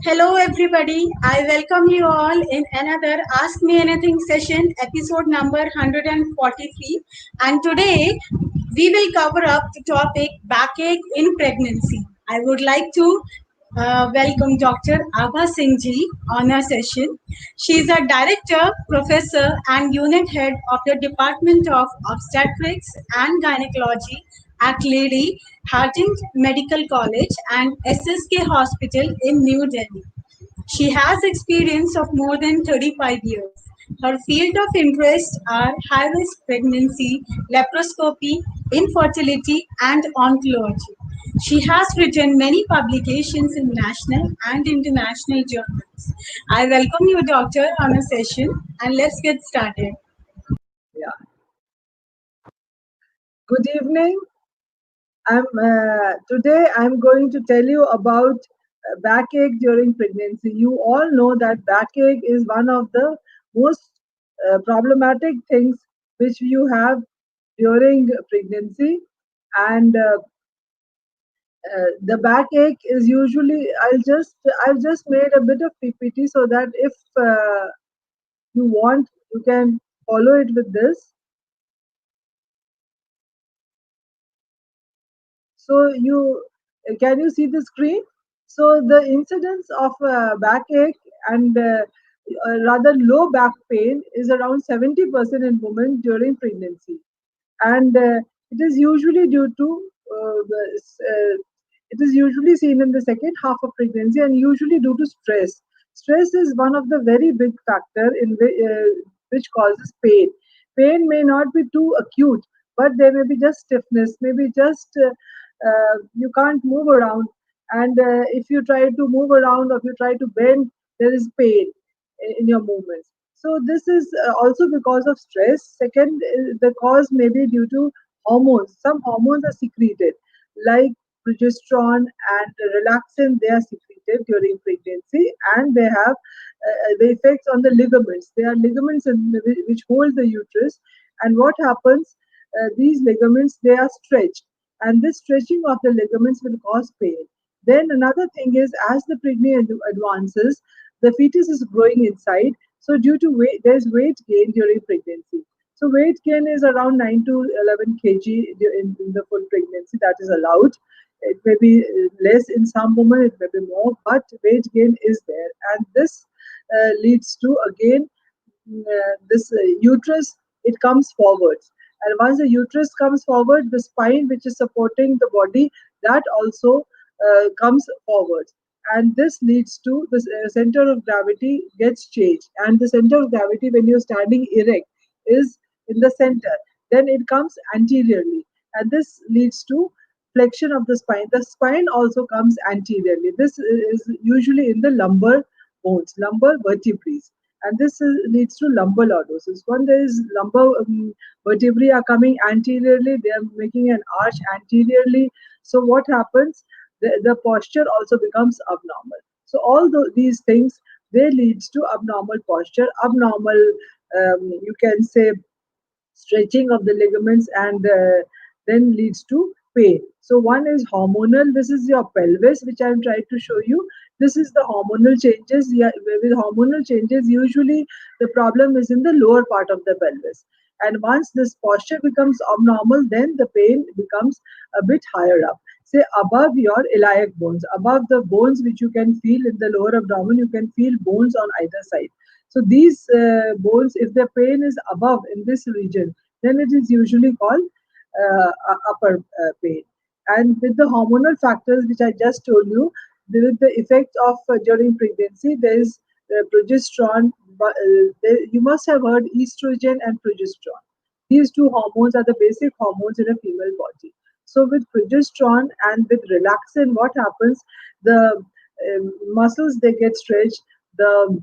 Hello everybody, I welcome you all in another Ask Me Anything session, episode number 143. And today we will cover up the topic backache in pregnancy. I would like to welcome Dr. Abha Singh ji on our session. She is a director, professor and unit head of the Department of Obstetrics and Gynaecology at Lady Hardinge Medical College and SSK Hospital in New Delhi. She has experience of more than 35 years. Her field of interest are high-risk pregnancy, laparoscopy, infertility, and oncology. She has written many publications in national and international journals. I welcome you, Doctor, on a session, and let's get started. Yeah. Good evening. Today I'm going to tell you about backache during pregnancy. You all know that backache is one of the most problematic things which you have during pregnancy, and the backache is usually. I've just made a bit of PPT so that if you want, you can follow it with this. So can you see the screen? So the incidence of backache and rather low back pain is around 70% in women during pregnancy, and it is usually due to it is usually seen in the second half of pregnancy and usually due to stress. Stress is one of the very big factor which causes pain. Pain may not be too acute, but there may be just stiffness, maybe just you can't move around, and if you try to move around or if you try to bend, there is pain in your movements. So this is also because of stress. Second, the cause may be due to hormones. Some hormones are secreted, like progesterone and relaxin. They are secreted during pregnancy, and they have the effects on the ligaments. They are ligaments which hold the uterus, and what happens? These ligaments, they are stretched, and this stretching of the ligaments will cause pain. Then another thing is, as the pregnancy advances, the fetus is growing inside. So due to weight, there's weight gain during pregnancy. So weight gain is around 9 to 11 kg in the full pregnancy. That is allowed. It may be less in some women, it may be more, but weight gain is there, and this leads to again this uterus. It comes forward, and once the uterus comes forward, the spine which is supporting the body, that also comes forward, and this leads to the center of gravity gets changed, and the center of gravity when you're standing erect is in the center. Then it comes anteriorly, and this leads to flexion of the spine. The spine also comes anteriorly. This is usually in the lumbar bones, lumbar vertebrae, and this leads to lumbar lordosis. When there is lumbar vertebrae are coming anteriorly, they are making an arch anteriorly. So what happens? The posture also becomes abnormal. So all these things, they leads to abnormal posture, abnormal, you can say, stretching of the ligaments, and then leads to pain. So one is hormonal. This is your pelvis, which I'm trying to show you. This is the hormonal changes. Yeah, with hormonal changes, usually the problem is in the lower part of the pelvis. And once this posture becomes abnormal, then the pain becomes a bit higher up. Say above your iliac bones, above the bones which you can feel in the lower abdomen, you can feel bones on either side. So these bones, if the pain is above in this region, then it is usually called upper pain. And with the hormonal factors which I just told you, with the effect of during pregnancy, there is progesterone. You must have heard estrogen and progesterone. These two hormones are the basic hormones in a female body. So with progesterone and with relaxin, what happens? The muscles, they get stretched, the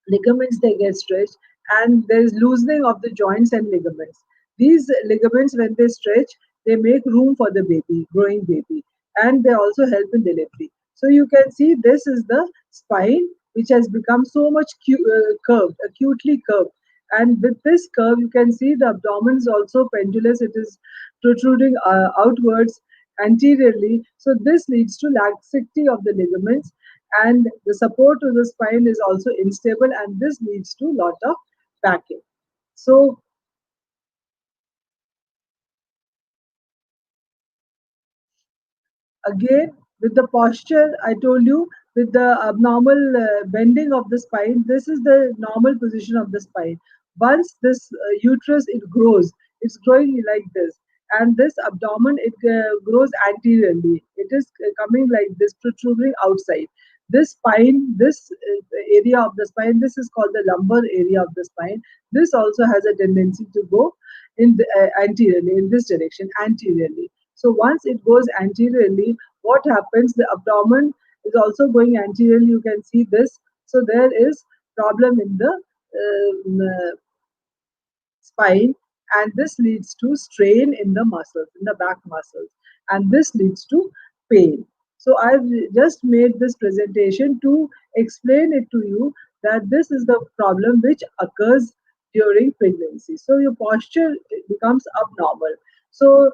ligaments, they get stretched, and there is loosening of the joints and ligaments. These ligaments, when they stretch, they make room for the baby, growing baby, and they also help in delivery. So you can see this is the spine which has become so much curved, acutely curved. And with this curve, you can see the abdomen is also pendulous. It is protruding outwards. anteriorly. So this leads to laxity of the ligaments, and the support of the spine is also unstable, and this leads to lot of backache. So again, with the posture, I told you, with the abnormal bending of the spine, this is the normal position of the spine. Once this uterus, it grows, it's growing like this, and this abdomen, it grows anteriorly, it is coming like this, protruding outside. This spine, this area of the spine, this is called the lumbar area of the spine. This also has a tendency to go in the, anteriorly, in this direction, anteriorly. So once it goes anteriorly, what happens? The abdomen is also going anteriorly. You can see this. So there is problem in the spine, and this leads to strain in the muscles, in the back muscles, and this leads to pain. So I've just made this presentation to explain it to you, that this is the problem which occurs during pregnancy. So your posture becomes abnormal. So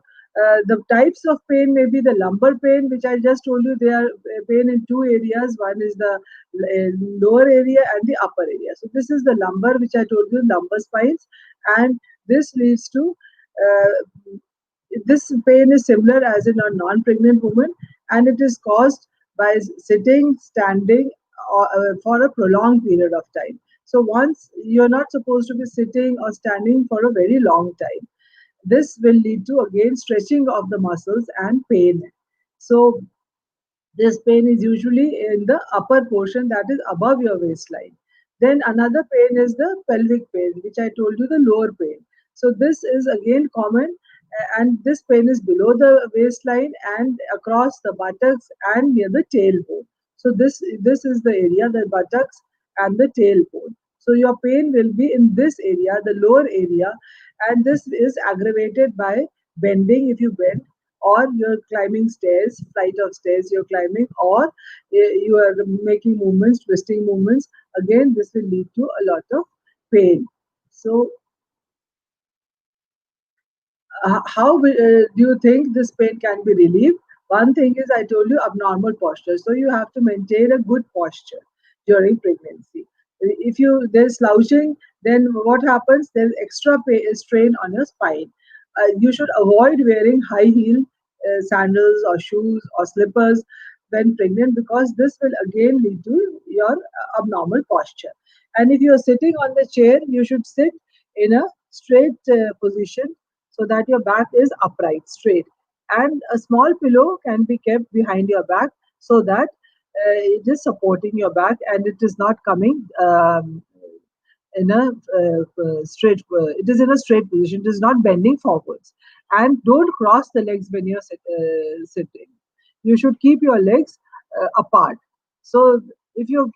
the types of pain may be the lumbar pain, which I just told you. They are pain in two areas. One is the lower area and the upper area. So this is the lumbar, which I told you, lumbar spines, and this leads to this pain is similar as in a non-pregnant woman, and it is caused by sitting, standing, for a prolonged period of time. So once you're not supposed to be sitting or standing for a very long time, this will lead to again stretching of the muscles and pain. So this pain is usually in the upper portion, that is above your waistline. Then another pain is the pelvic pain, which I told you, the lower pain. So this is again common, and this pain is below the waistline and across the buttocks and near the tailbone. So this is the area, the buttocks and the tailbone. So your pain will be in this area, the lower area, and this is aggravated by bending, if you bend, or you're climbing stairs, flight of stairs you're climbing, or you are making movements, twisting movements. Again, this will lead to a lot of pain. So do you think this pain can be relieved? One thing is, I told you, abnormal posture. So you have to maintain a good posture during pregnancy. If you there's slouching, then what happens? There's extra strain on your spine. You should avoid wearing high heel sandals or shoes or slippers when pregnant, because this will again lead to your abnormal posture. And if you are sitting on the chair, you should sit in a straight position, so that your back is upright, straight. And a small pillow can be kept behind your back, so that it is supporting your back and it is not coming in a straight, it is in a straight position, it is not bending forwards. And don't cross the legs when you're sitting. You should keep your legs apart. So if you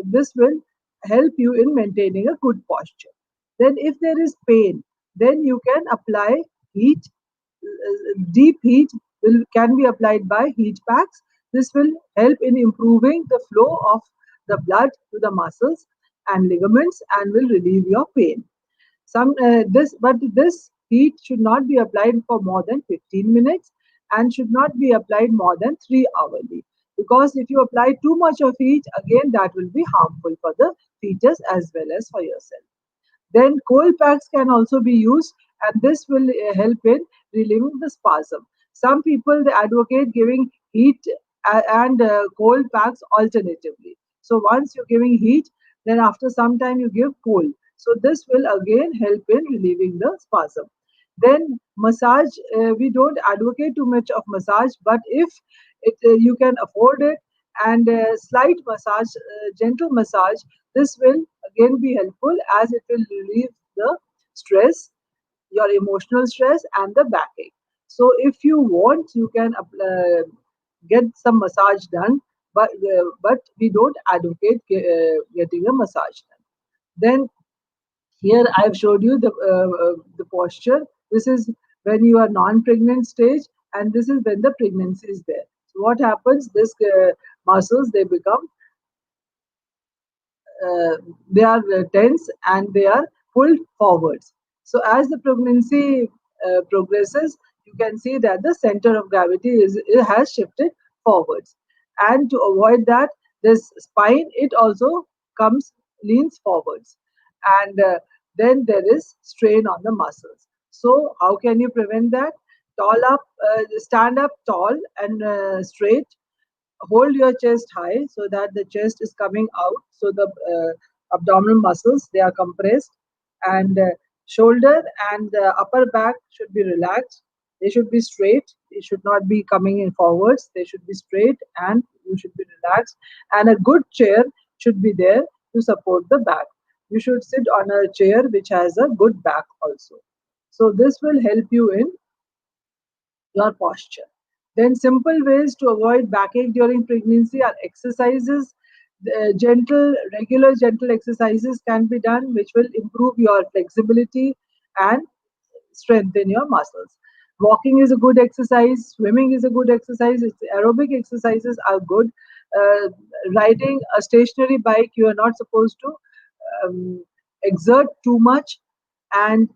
this will help you in maintaining a good posture. Then if there is pain, then you can apply heat. Deep heat can be applied by heat packs. This will help in improving the flow of the blood to the muscles and ligaments, and will relieve your pain. This heat should not be applied for more than 15 minutes, and should not be applied more than 3 hourly. Because if you apply too much of heat, again that will be harmful for the fetus as well as for yourself. Then cold packs can also be used, and this will help in relieving the spasm. Some people, they advocate giving heat and cold packs alternatively. So once you're giving heat, then after some time you give cold. So this will again help in relieving the spasm. Then massage, we don't advocate too much of massage, but if you can afford it, and slight massage, gentle massage, this will again be helpful, as it will relieve the stress, your emotional stress and the backache. So if you want, you can get some massage done, but we don't advocate getting a massage done. Then here I've showed you the posture. This is when you are non-pregnant stage, and this is when the pregnancy is there. So what happens? This muscles, they become they are tense and they are pulled forwards. So as the pregnancy progresses, you can see that the center of gravity it has shifted forwards. And to avoid that, this spine, it also comes, leans forwards. And then there is strain on the muscles. So how can you prevent that? Stand up tall and straight. Hold your chest high so that the chest is coming out, so the abdominal muscles, they are compressed. And shoulder and the upper back should be relaxed. They should be straight, they should not be coming in forwards, they should be straight, and you should be relaxed. And a good chair should be there to support the back. You should sit on a chair which has a good back also. So this will help you in your posture. Then, simple ways to avoid backache during pregnancy are exercises. Regular gentle exercises can be done, which will improve your flexibility and strengthen your muscles. Walking is a good exercise, swimming is a good exercise, aerobic exercises are good. Uh, Riding a stationary bike, you are not supposed to um, exert too much. And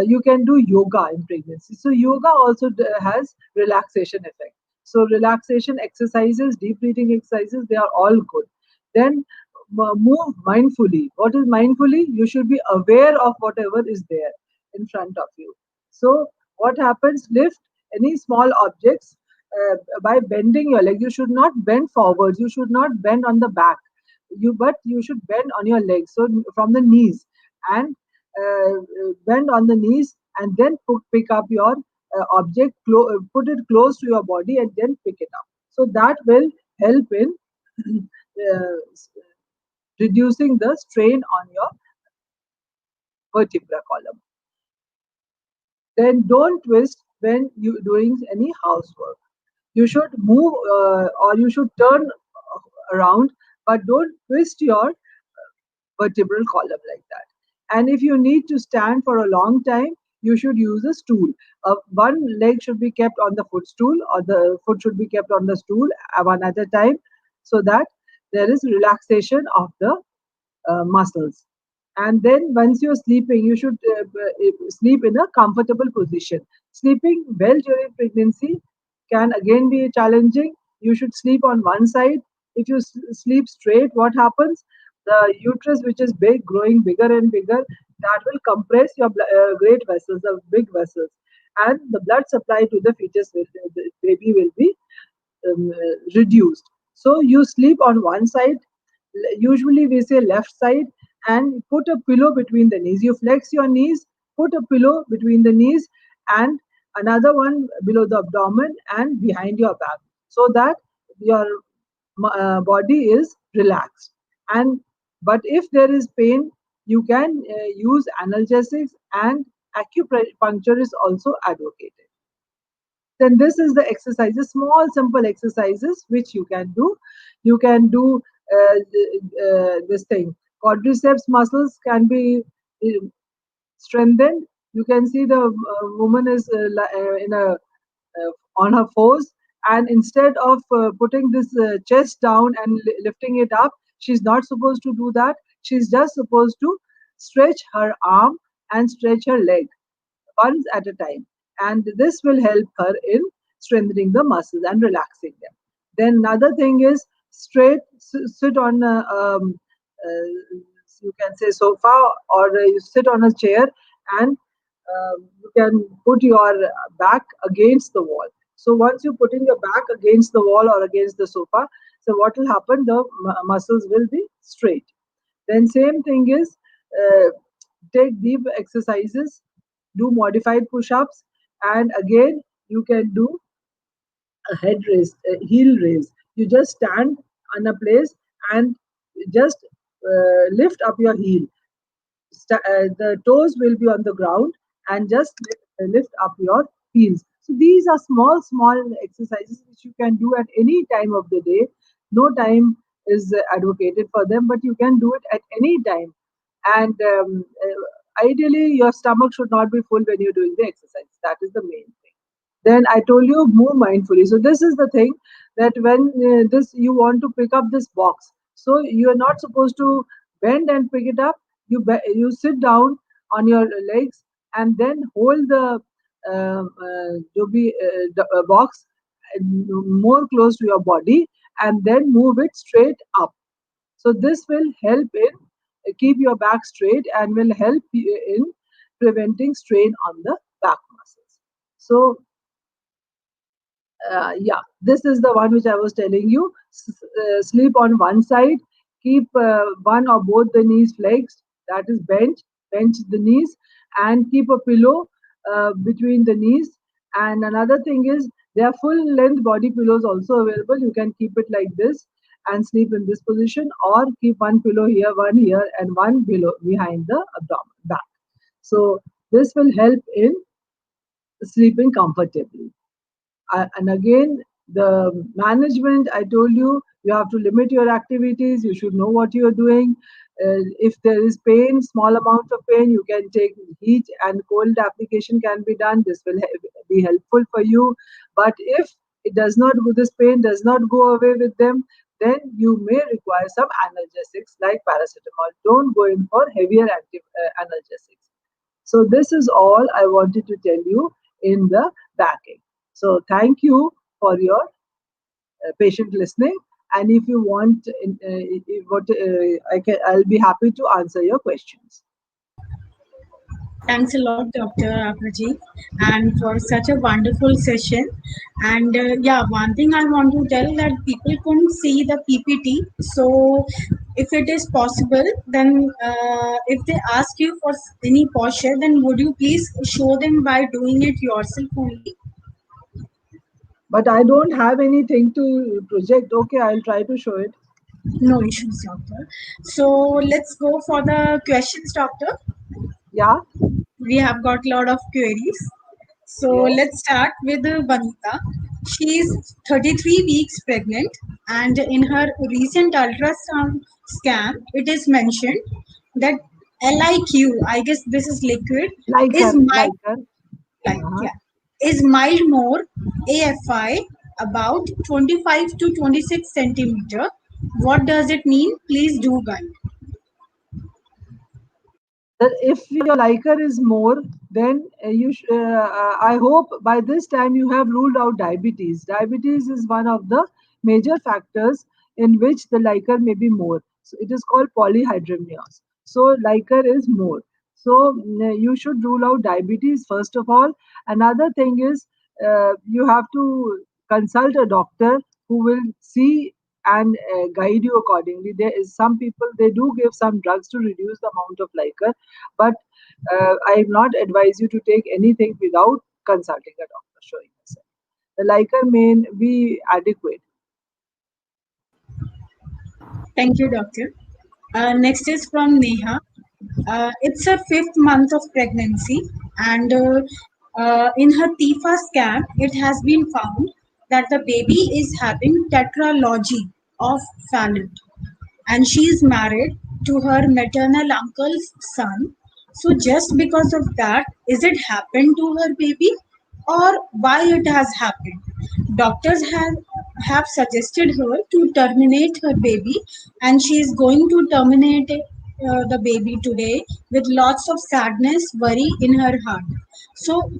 you can do yoga in pregnancy. So yoga also has relaxation effect. So relaxation exercises, deep breathing exercises, they are all good. Then move mindfully. What is mindfully? You should be aware of whatever is there in front of you. So what happens? Lift any small objects by bending your leg. You should not bend forwards. You should not bend on the back. But you should bend on your legs. So from the knees, and bend on the knees, and then pick up your put it close to your body, and then pick it up. So that will help in uh, reducing the strain on your vertebra column. Then don't twist when you doing any housework. You should move, or you should turn around, but don't twist your vertebral column like that. And if you need to stand for a long time, you should use a stool. One leg should be kept on the footstool, or the foot should be kept on the stool one at a time, so that there is relaxation of the muscles. And then once you're sleeping, you should sleep in a comfortable position. Sleeping well during pregnancy can again be challenging. You should sleep on one side. If you sleep straight, what happens? The uterus, which is big, growing bigger and bigger, that will compress your great vessels, the big vessels, and the blood supply to the fetus, the baby will be reduced. So you sleep on one side, usually we say left side, and put a pillow between the knees. You flex your knees, put a pillow between the knees, and another one below the abdomen and behind your back, so that your body is relaxed. And but if there is pain, you can use analgesics, and acupuncture is also advocated. Then this is the exercises, small simple exercises which you can do. You can do this thing. Quadriceps muscles can be strengthened. You can see the woman is in a on her fours, and instead of putting this chest down and lifting it up, she's not supposed to do that. She's just supposed to stretch her arm and stretch her leg once at a time, and this will help her in strengthening the muscles and relaxing them. Then another thing is sit on a you can say sofa, or you sit on a chair, and you can put your back against the wall. So once you're putting your back against the wall or against the sofa, so what will happen? The muscles will be straight. Then same thing is, uh, take deep exercises, do modified push-ups, and again you can do a head raise, a heel raise. You just stand on a place and just lift up your heel. The toes will be on the ground, and just lift up your heels. So these are small, small exercises which you can do at any time of the day. No time is advocated for them, but you can do it at any time. And ideally, your stomach should not be full when you're doing the exercise. That is the main thing. Then I told you, move mindfully. So this is the thing, that when this you want to pick up this box, so you are not supposed to bend and pick it up. You sit down on your legs, and then hold the box more close to your body, and then move it straight up. So this will help in keep your back straight and will help in preventing strain on the back muscles. So yeah, this is the one which I was telling you. Sleep on one side, keep one or both the knees flexed, that is bench the knees, and keep a pillow between the knees. And another thing is, there are full length body pillows also available. You can keep it like this and sleep in this position, or keep one here, and one below behind the abdomen back. So this will help in sleeping comfortably. And again, the management, I told you, you have to limit your activities. You should know what you are doing. If there is pain, small amount of pain, you can take heat and cold application can be done. This will be helpful for you. But if it does not go, this pain does not go away with them, then you may require some analgesics like paracetamol. Don't go in for heavier analgesics. So this is all I wanted to tell you in the backing. So thank you for your patient listening. And if you want, I'll be happy to answer your questions. Thanks a lot, Dr. Apraji, and for such a wonderful session. And yeah, one thing I want to tell that people couldn't see the PPT. So, if it is possible, then if they ask you for any posture, then would you please show them by doing it yourself only? But I don't have anything to project. Okay, I'll try to show it. No issues, doctor. So let's go for the questions, doctor. Yeah. We have got a lot of queries. So Yes. let's start with Vanita. She is 33 weeks pregnant, and in her recent ultrasound scan, it is mentioned that LIQ, I guess this is liquid, Like is her, mild, like her. like Uh-huh. yeah, is mild more AFI about 25 to 26 centimeter. What does it mean? Please do guide. That if your liker is more, then I hope by this time you have ruled out diabetes. Diabetes is one of the major factors in which the liker may be more. So it is called polyhydramnios. So liker is more. So you should rule out diabetes first of all. Another thing is, you have to consult a doctor who will see and guide you accordingly. There is some people, they do give some drugs to reduce the amount of liker, but I will not advise you to take anything without consulting a doctor, showing yourself. The liker may be adequate. Thank you, doctor. Next is from Neha. It's her fifth month of pregnancy, and in her TIFA scan, it has been found that the baby is having tetralogy of Fallot, and she is married to her maternal uncle's son. So, just because of that, is it happened to her baby, or why it has happened? Doctors have suggested her to terminate her baby, and she is going to terminate the baby today with lots of sadness, worry in her heart. So,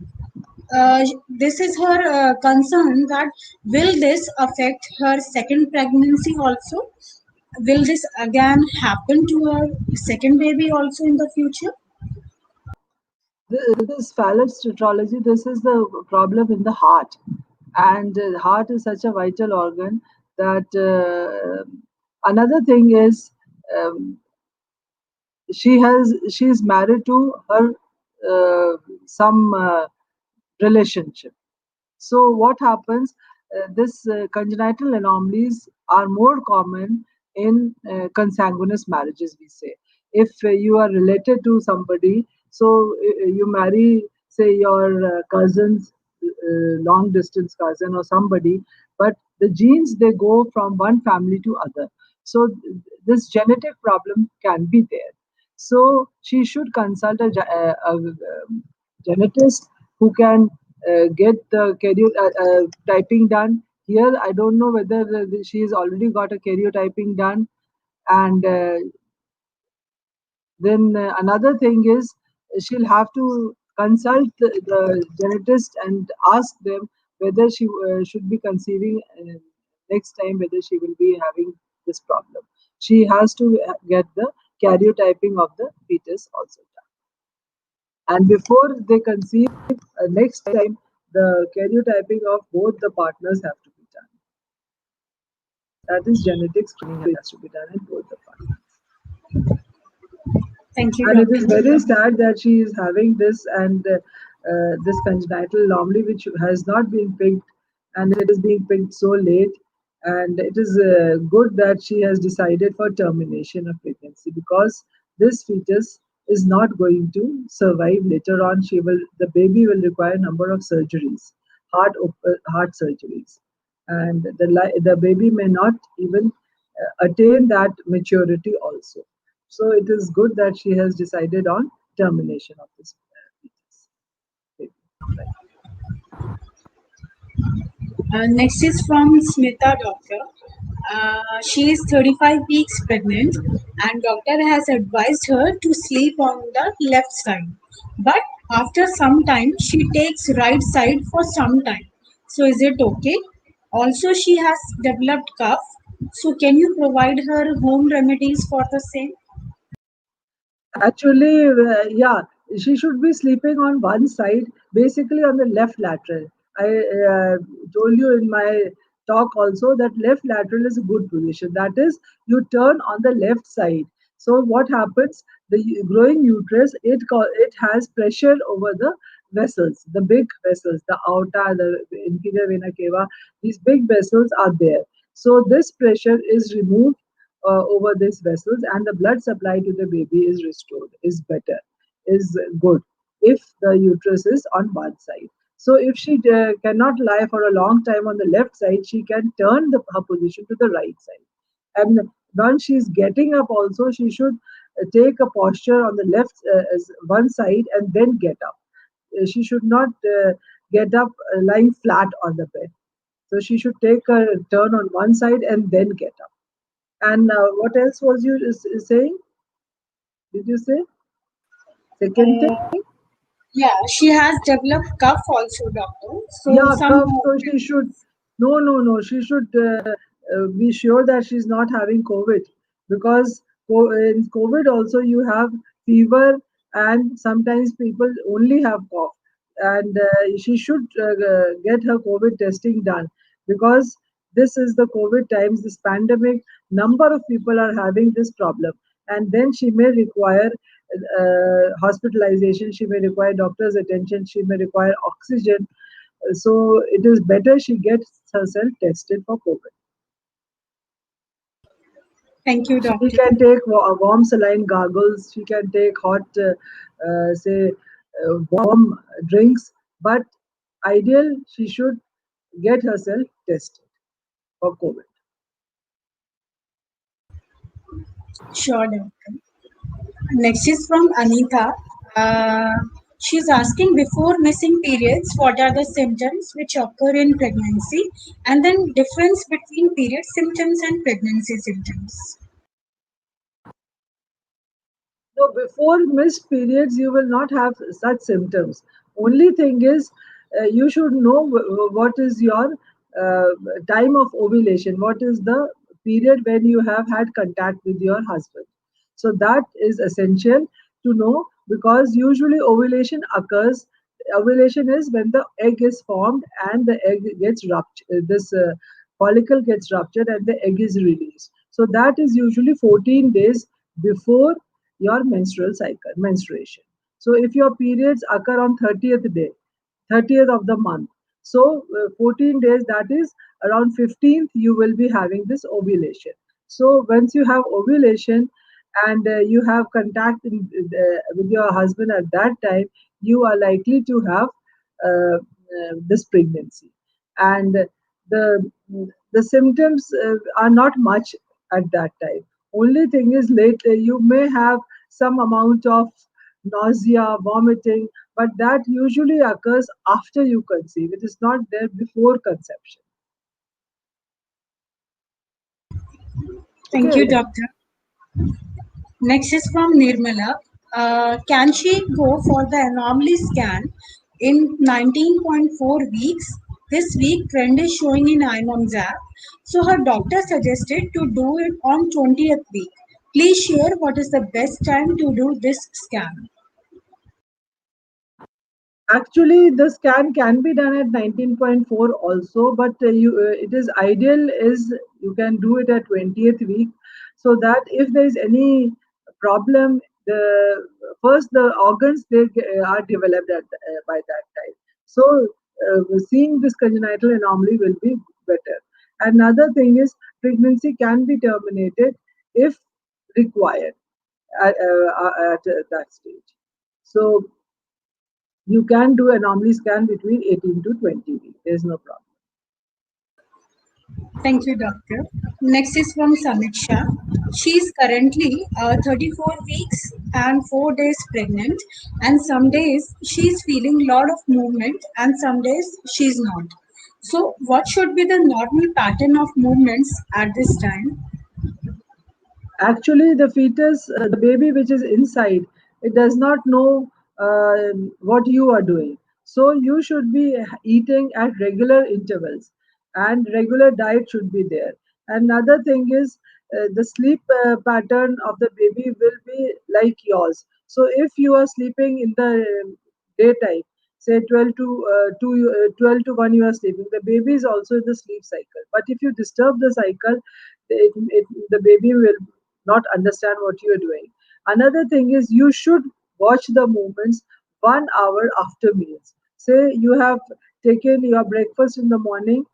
this is her concern that will this affect her second pregnancy also? Will this again happen to her second baby also in the future? This Fallot tetralogy, this is the problem in the heart. And the heart is such a vital organ that another thing is, um, she's married to her some relationship. So what happens? This congenital anomalies are more common in consanguineous marriages. We say, if you are related to somebody, so you marry, say, your cousin's long distance cousin or somebody, but the genes, they go from one family to other. So this genetic problem can be there. So she should consult a genetist who can get the typing done. Here, I don't know whether she has already got a karyotyping done. And then another thing is, she'll have to consult the genetist and ask them whether she should be conceiving next time, whether she will be having this problem. She has to get the karyotyping of the fetus also done. And before they conceive, next time, the karyotyping of both the partners have to be done. That is genetic screening has to be done in both the partners. Thank you, And it is doctor. very sad that she is having this and this congenital anomaly which has not been picked, and it is being picked so late. And it is good that she has decided for termination of pregnancy, because this fetus is not going to survive later on. The baby will require a number of surgeries, heart surgeries, and the baby may not even attain that maturity also. So it is good that she has decided on termination of this fetus. Next is from Smita, doctor. She is 35 weeks pregnant, and doctor has advised her to sleep on the left side. But after some time, she takes right side for some time. So is it okay? Also, she has developed cough. So can you provide her home remedies for the same? Actually, yeah, she should be sleeping on one side, basically on the left lateral. I told you in my talk also that left lateral is a good position. That is, you turn on the left side. So what happens? The growing uterus, it has pressure over the vessels, the big vessels, the aorta, the inferior vena cava. These big vessels are there. So this pressure is removed over these vessels, and the blood supply to the baby is restored, is better, is good if the uterus is on one side. So if she cannot lie for a long time on the left side, she can turn her position to the right side. And once she's getting up also, she should take a posture on the left one side and then get up. She should not get up lying flat on the bed. So she should take a turn on one side and then get up. And what else was you saying? Did you say second thing? Yeah, she has developed cough also, doctor. So Yeah, some cough. So she should. No, no, no. She should be sure that she's not having COVID, because in COVID also you have fever, and sometimes people only have cough, and she should get her COVID testing done, because this is the COVID times, this pandemic. Number of people are having this problem, and then she may require hospitalization. She may require doctor's attention. She may require oxygen, so it is better she gets herself tested for COVID. thank you, She doctor. can take warm saline gargles. She can take hot, say, warm drinks. But ideal, she should get herself tested for COVID. Sure, doctor. Next is from Anita. Uh, she's asking before missing periods, what are the symptoms which occur in pregnancy, and then difference between period symptoms and pregnancy symptoms. So before missed periods, you will not have such symptoms. Only thing is, you should know what is your uh, time of ovulation. What is the period when you have had contact with your husband? So that is essential to know, because usually ovulation occurs. Ovulation is when the egg is formed and the egg gets ruptured. This follicle gets ruptured and the egg is released. So that is usually 14 days before your menstrual cycle, menstruation. So if your periods occur on 30th day, 30th of the month, so 14 days, that is around 15th, you will be having this ovulation. So once you have ovulation and you have contact with your husband at that time, you are likely to have this pregnancy. And the the symptoms are not much at that time. Only thing is, later you may have some amount of nausea, vomiting, but that usually occurs after you conceive. It is not there before conception. Thank you, Okay. doctor. Next is from Nirmala. Can she go for the anomaly scan in 19.4 weeks? This week trend is showing in iMumz app. So her doctor suggested to do it on 20th week. Please share what is the best time to do this scan. Actually, the scan can be done at 19.4 also, but it is ideal is you can do it at 20th week, so that if there is any problem, the organs are developed by that time. So seeing this congenital anomaly will be better. Another thing is pregnancy can be terminated if required at that stage. So you can do anomaly scan between 18 to 20 weeks. There's no problem. Thank you, doctor. Next is from Samiksha. She is currently 34 weeks and 4 days pregnant, and some days she is feeling lot of movement, and some days she is not. So, what should be the normal pattern of movements at this time? Actually, the fetus, the baby which is inside, it does not know what you are doing. So you should be eating at regular intervals, and regular diet should be there. Another thing is the sleep pattern of the baby will be like yours. So if you are sleeping in the daytime, say 12 to 1 you are sleeping, the baby is also in the sleep cycle. But if you disturb the cycle, the baby will not understand what you are doing. Another thing is you should watch the movements 1 hour after meals. Say you have taken your breakfast in the morning,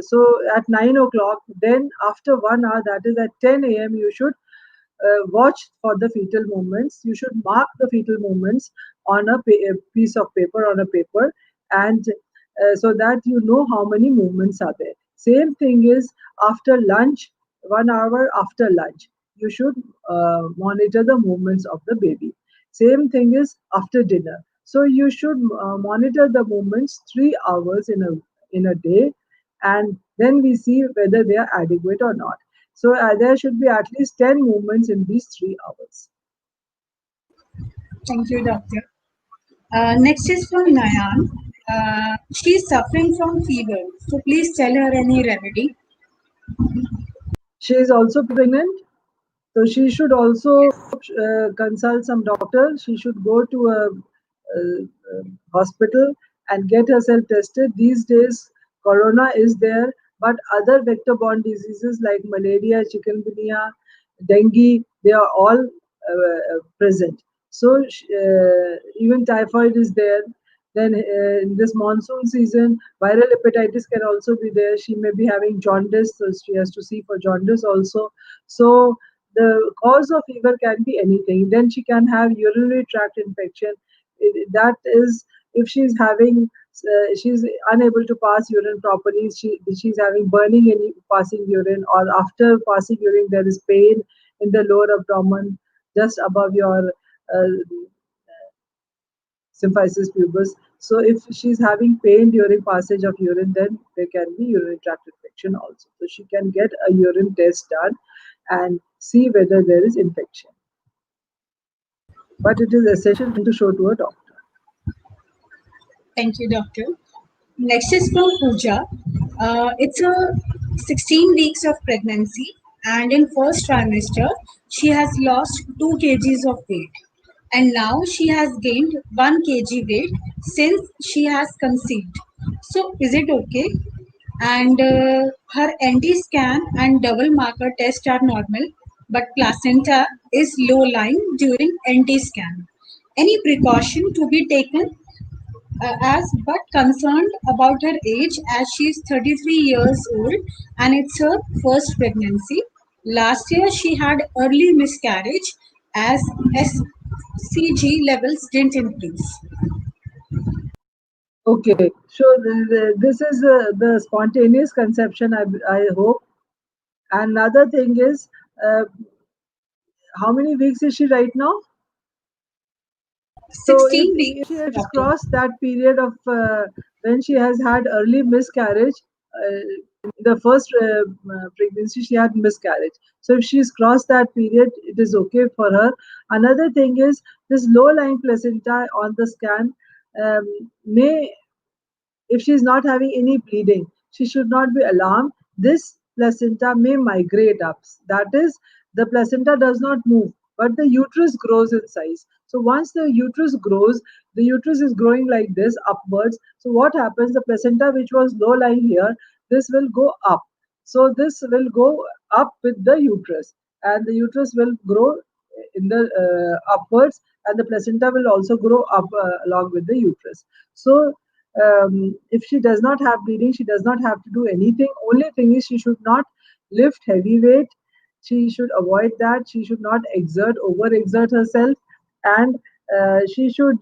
so at 9 o'clock, then after 1 hour, that is at 10 a.m., you should watch for the fetal movements. You should mark the fetal movements on a piece of paper, on a paper, and so that you know how many movements are there. Same thing is after lunch, 1 hour after lunch, you should monitor the movements of the baby. Same thing is after dinner. So you should monitor the movements 3 hours in a day, and then we see whether they are adequate or not. So there should be at least 10 movements in these 3 hours. Thank you, doctor. Next is from Nayan. She is suffering from fever. So, please tell her any remedy. She is also pregnant, so she should also consult some doctor. She should go to a hospital and get herself tested. These days, corona is there, but other vector-borne diseases like malaria, chikungunya, dengue, they are all present. So even typhoid is there. Then in this monsoon season, viral hepatitis can also be there. She may be having jaundice, so she has to see for jaundice also. So the cause of fever can be anything. Then she can have urinary tract infection. That is, if she's having, she's unable to pass urine properly. She's having burning in passing urine, or after passing urine there is pain in the lower abdomen, just above your symphysis pubis. So if she's having pain during passage of urine, then there can be urinary tract infection also. So she can get a urine test done and see whether there is infection. But it is essential to show to a doctor. Thank you, doctor. Next is from Pooja. It's a 16 weeks of pregnancy, and in first trimester she has lost 2 kgs of weight, and now she has gained 1 kg weight since she has conceived. So is it okay? And her NT scan and double marker test are normal, but placenta is low lying during NT scan. Any precaution to be taken as but concerned about her age as she is 33 years old and it's her first pregnancy. Last year she had early miscarriage as SCG levels didn't increase. Okay, so this is the spontaneous conception, I hope. Another thing is, uh, how many weeks is she right now? So 16 weeks, if she has doctor. crossed that period of when she has had early miscarriage, in the first pregnancy she had miscarriage. So if she's crossed that period, it is okay for her. Another thing is this low lying placenta on the scan may, if she is not having any bleeding, she should not be alarmed. This placenta may migrate up. That is, the placenta does not move, but the uterus grows in size. So once the uterus grows, the uterus is growing like this upwards. So what happens? The placenta which was low lying here, this will go up. So this will go up with the uterus, and the uterus will grow in the upwards, and the placenta will also grow up along with the uterus. So if she does not have bleeding, she does not have to do anything. Only thing is she should not lift heavy weight. She should avoid that. She should not overexert herself, and she should.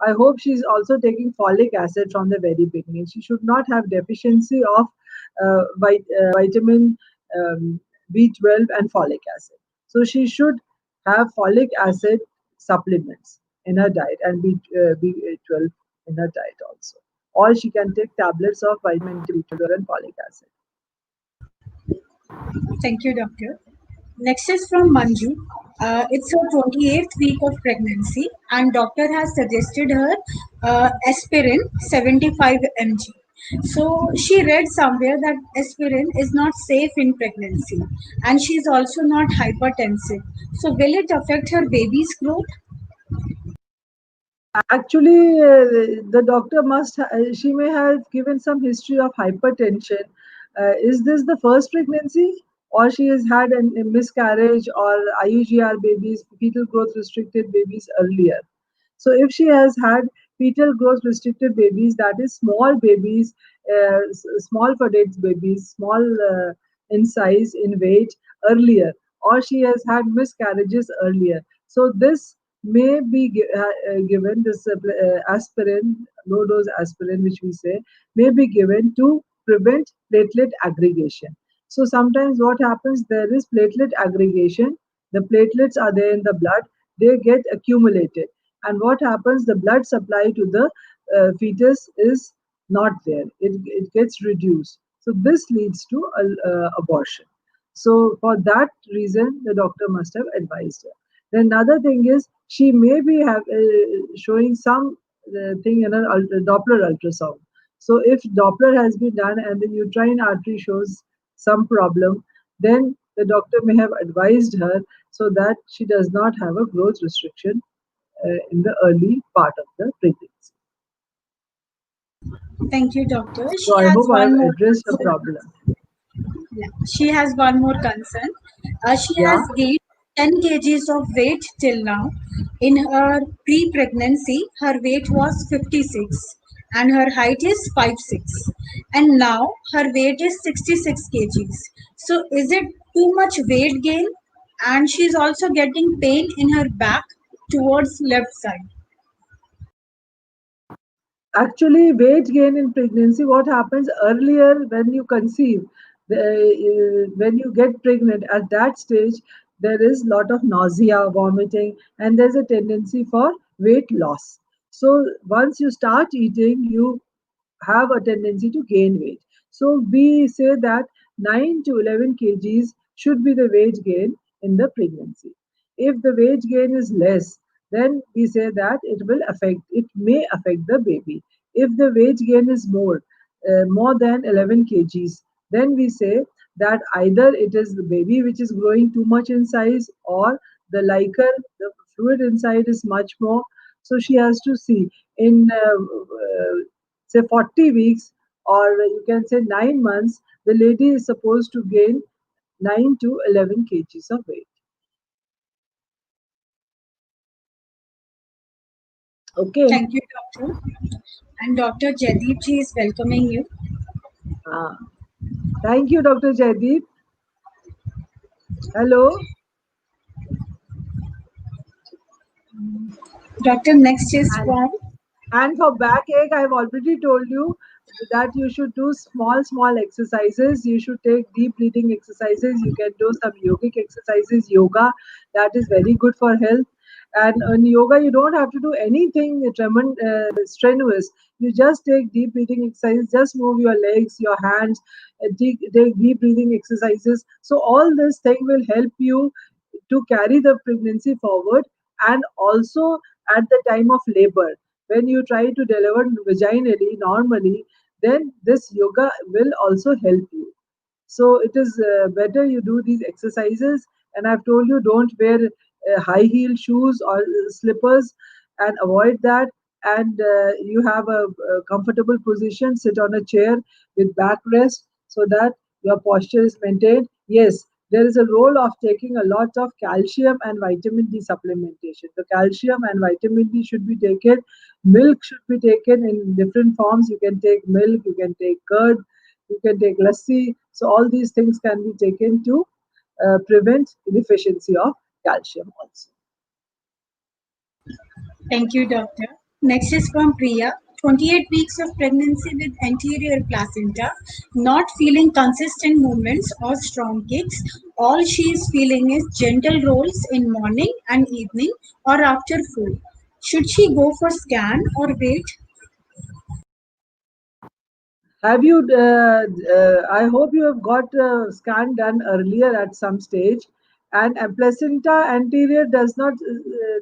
I hope she's also taking folic acid from the very beginning. She should not have deficiency of vitamin B12 and folic acid. So she should have folic acid supplements in her diet, and B12 in her diet also. Or she can take tablets of vitamin B12 and folic acid. Thank you, doctor. Next is from Manju. It's her 28th week of pregnancy, and doctor has suggested her aspirin 75 mg. So she read somewhere that aspirin is not safe in pregnancy, and she is also not hypertensive. So will it affect her baby's growth? Actually, the doctor she may have given some history of hypertension. Is this the first pregnancy, or she has had a miscarriage or IUGR babies, fetal growth restricted babies earlier? So if she has had fetal growth restricted babies, that is small babies, small for dates babies, small in size, in weight earlier, or she has had miscarriages earlier. So this may be given, this aspirin, low dose aspirin, which we say, may be given to prevent platelet aggregation. So sometimes what happens, there is platelet aggregation. The platelets are there in the blood, they get accumulated, and what happens, the blood supply to the fetus is not there, it gets reduced. So this leads to abortion. So for that reason the doctor must have advised her. Then another thing is, she may be showing some thing in an Doppler ultrasound. So if Doppler has been done and the uterine artery shows some problem, then the doctor may have advised her so that she does not have a growth restriction in the early part of the pregnancy. Thank you, doctor. So She I has hope I have one more addressed the concern. problem. Yeah. She has one more concern. She Yeah. has gained 10 kgs of weight till now. In her pre-pregnancy, her weight was 56 and her height is 5'6", and now her weight is 66 kgs. So is it too much weight gain? And she's also getting pain in her back towards left side. Actually, weight gain in pregnancy, what happens earlier when you conceive, when you get pregnant, at that stage, there is lot of nausea, vomiting, and there's a tendency for weight loss. So once you start eating, you have a tendency to gain weight. So we say that 9 to 11 kgs should be the weight gain in the pregnancy. If the weight gain is less, then we say that it may affect the baby. If the weight gain is more than 11 kgs, then we say that either it is the baby which is growing too much in size, or the liquor, the fluid inside is much more. So she has to see in say 40 weeks, or you can say 9 months, the lady is supposed to gain 9 to 11 kgs of weight. Okay. Thank you, doctor. And Dr. Jaideep ji is welcoming you. uh, Thank you, Dr. Jaideep. Hello. Doctor, next is and from and for backache, I've already told you that you should do small exercises. You should take deep breathing exercises. You can do some yogic exercises, yoga, that is very good for health. And in yoga, you don't have to do anything strenuous. You just take deep breathing exercises, just move your legs, your hands, take deep breathing exercises. So all this thing will help you to carry the pregnancy forward. And also at the time of labor, when you try to deliver vaginally normally, then this yoga will also help you. So it is better you do these exercises. And I've told you, don't wear high heel shoes or slippers, and avoid that. And you have a comfortable position, sit on a chair with backrest, so that your posture is maintained. Yes, there is a role of taking a lot of calcium and vitamin D supplementation. The calcium and vitamin D should be taken. Milk should be taken in different forms. You can take milk, you can take curd, you can take lassi. So all these things can be taken to prevent deficiency of calcium also. Thank you, doctor. Next is from Priya. 28 weeks of pregnancy with anterior placenta, not feeling consistent movements or strong kicks. All she is feeling is gentle rolls in morning and evening or after food. Should she go for scan or wait? Have you? I hope you have got a scan done earlier at some stage. And a placenta anterior does not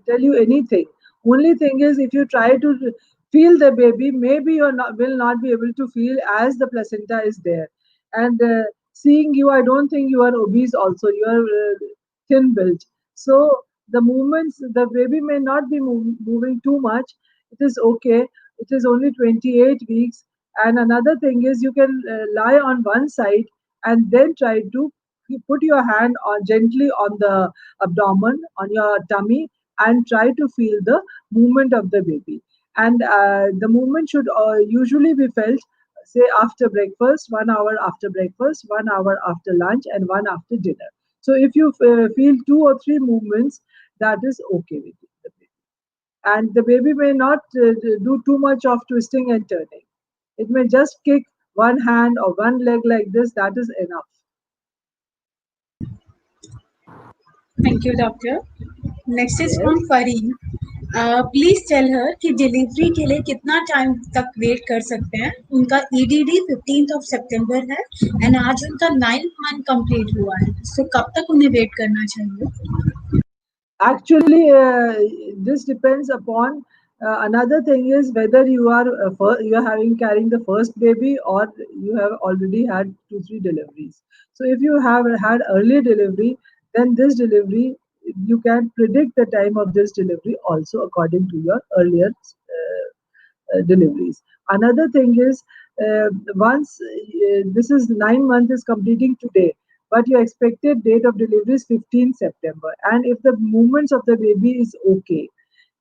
tell you anything. Only thing is, if you try to feel the baby, maybe you will not be able to feel as the placenta is there. And seeing you, I don't think you are obese. Also, you are thin built. So the movements, the baby may not be moving too much. It is okay. It is only 28 weeks. And another thing is, you can lie on one side and then try to put your hand on gently on the abdomen, on your tummy, and try to feel the movement of the baby. And the movement should usually be felt, say, after breakfast, 1 hour after breakfast, 1 hour after lunch, and one after dinner. So if you feel two or three movements, that is okay with the baby. And the baby may not do too much of twisting and turning. It may just kick one hand or one leg like this, that is enough. Thank you, doctor. Next is Yes. from Fareen. Please tell her कि delivery के लिए कितना time तक wait कर सकते हैं. उनका EDD 15th of सितंबर है एंड आज उनका 9th मंथ कंप्लीट हुआ है. सो कब तक उन्हें वेट करना चाहिए? Actually, this depends upon another thing is whether you are having carrying the first baby, or you have already had 2 3 deliveries. So if you have had early delivery, then this delivery, you can predict the time of this delivery also according to your earlier deliveries. Another thing is, once this is 9 months is completing today, but your expected date of delivery is 15th September, and if the movements of the baby is okay,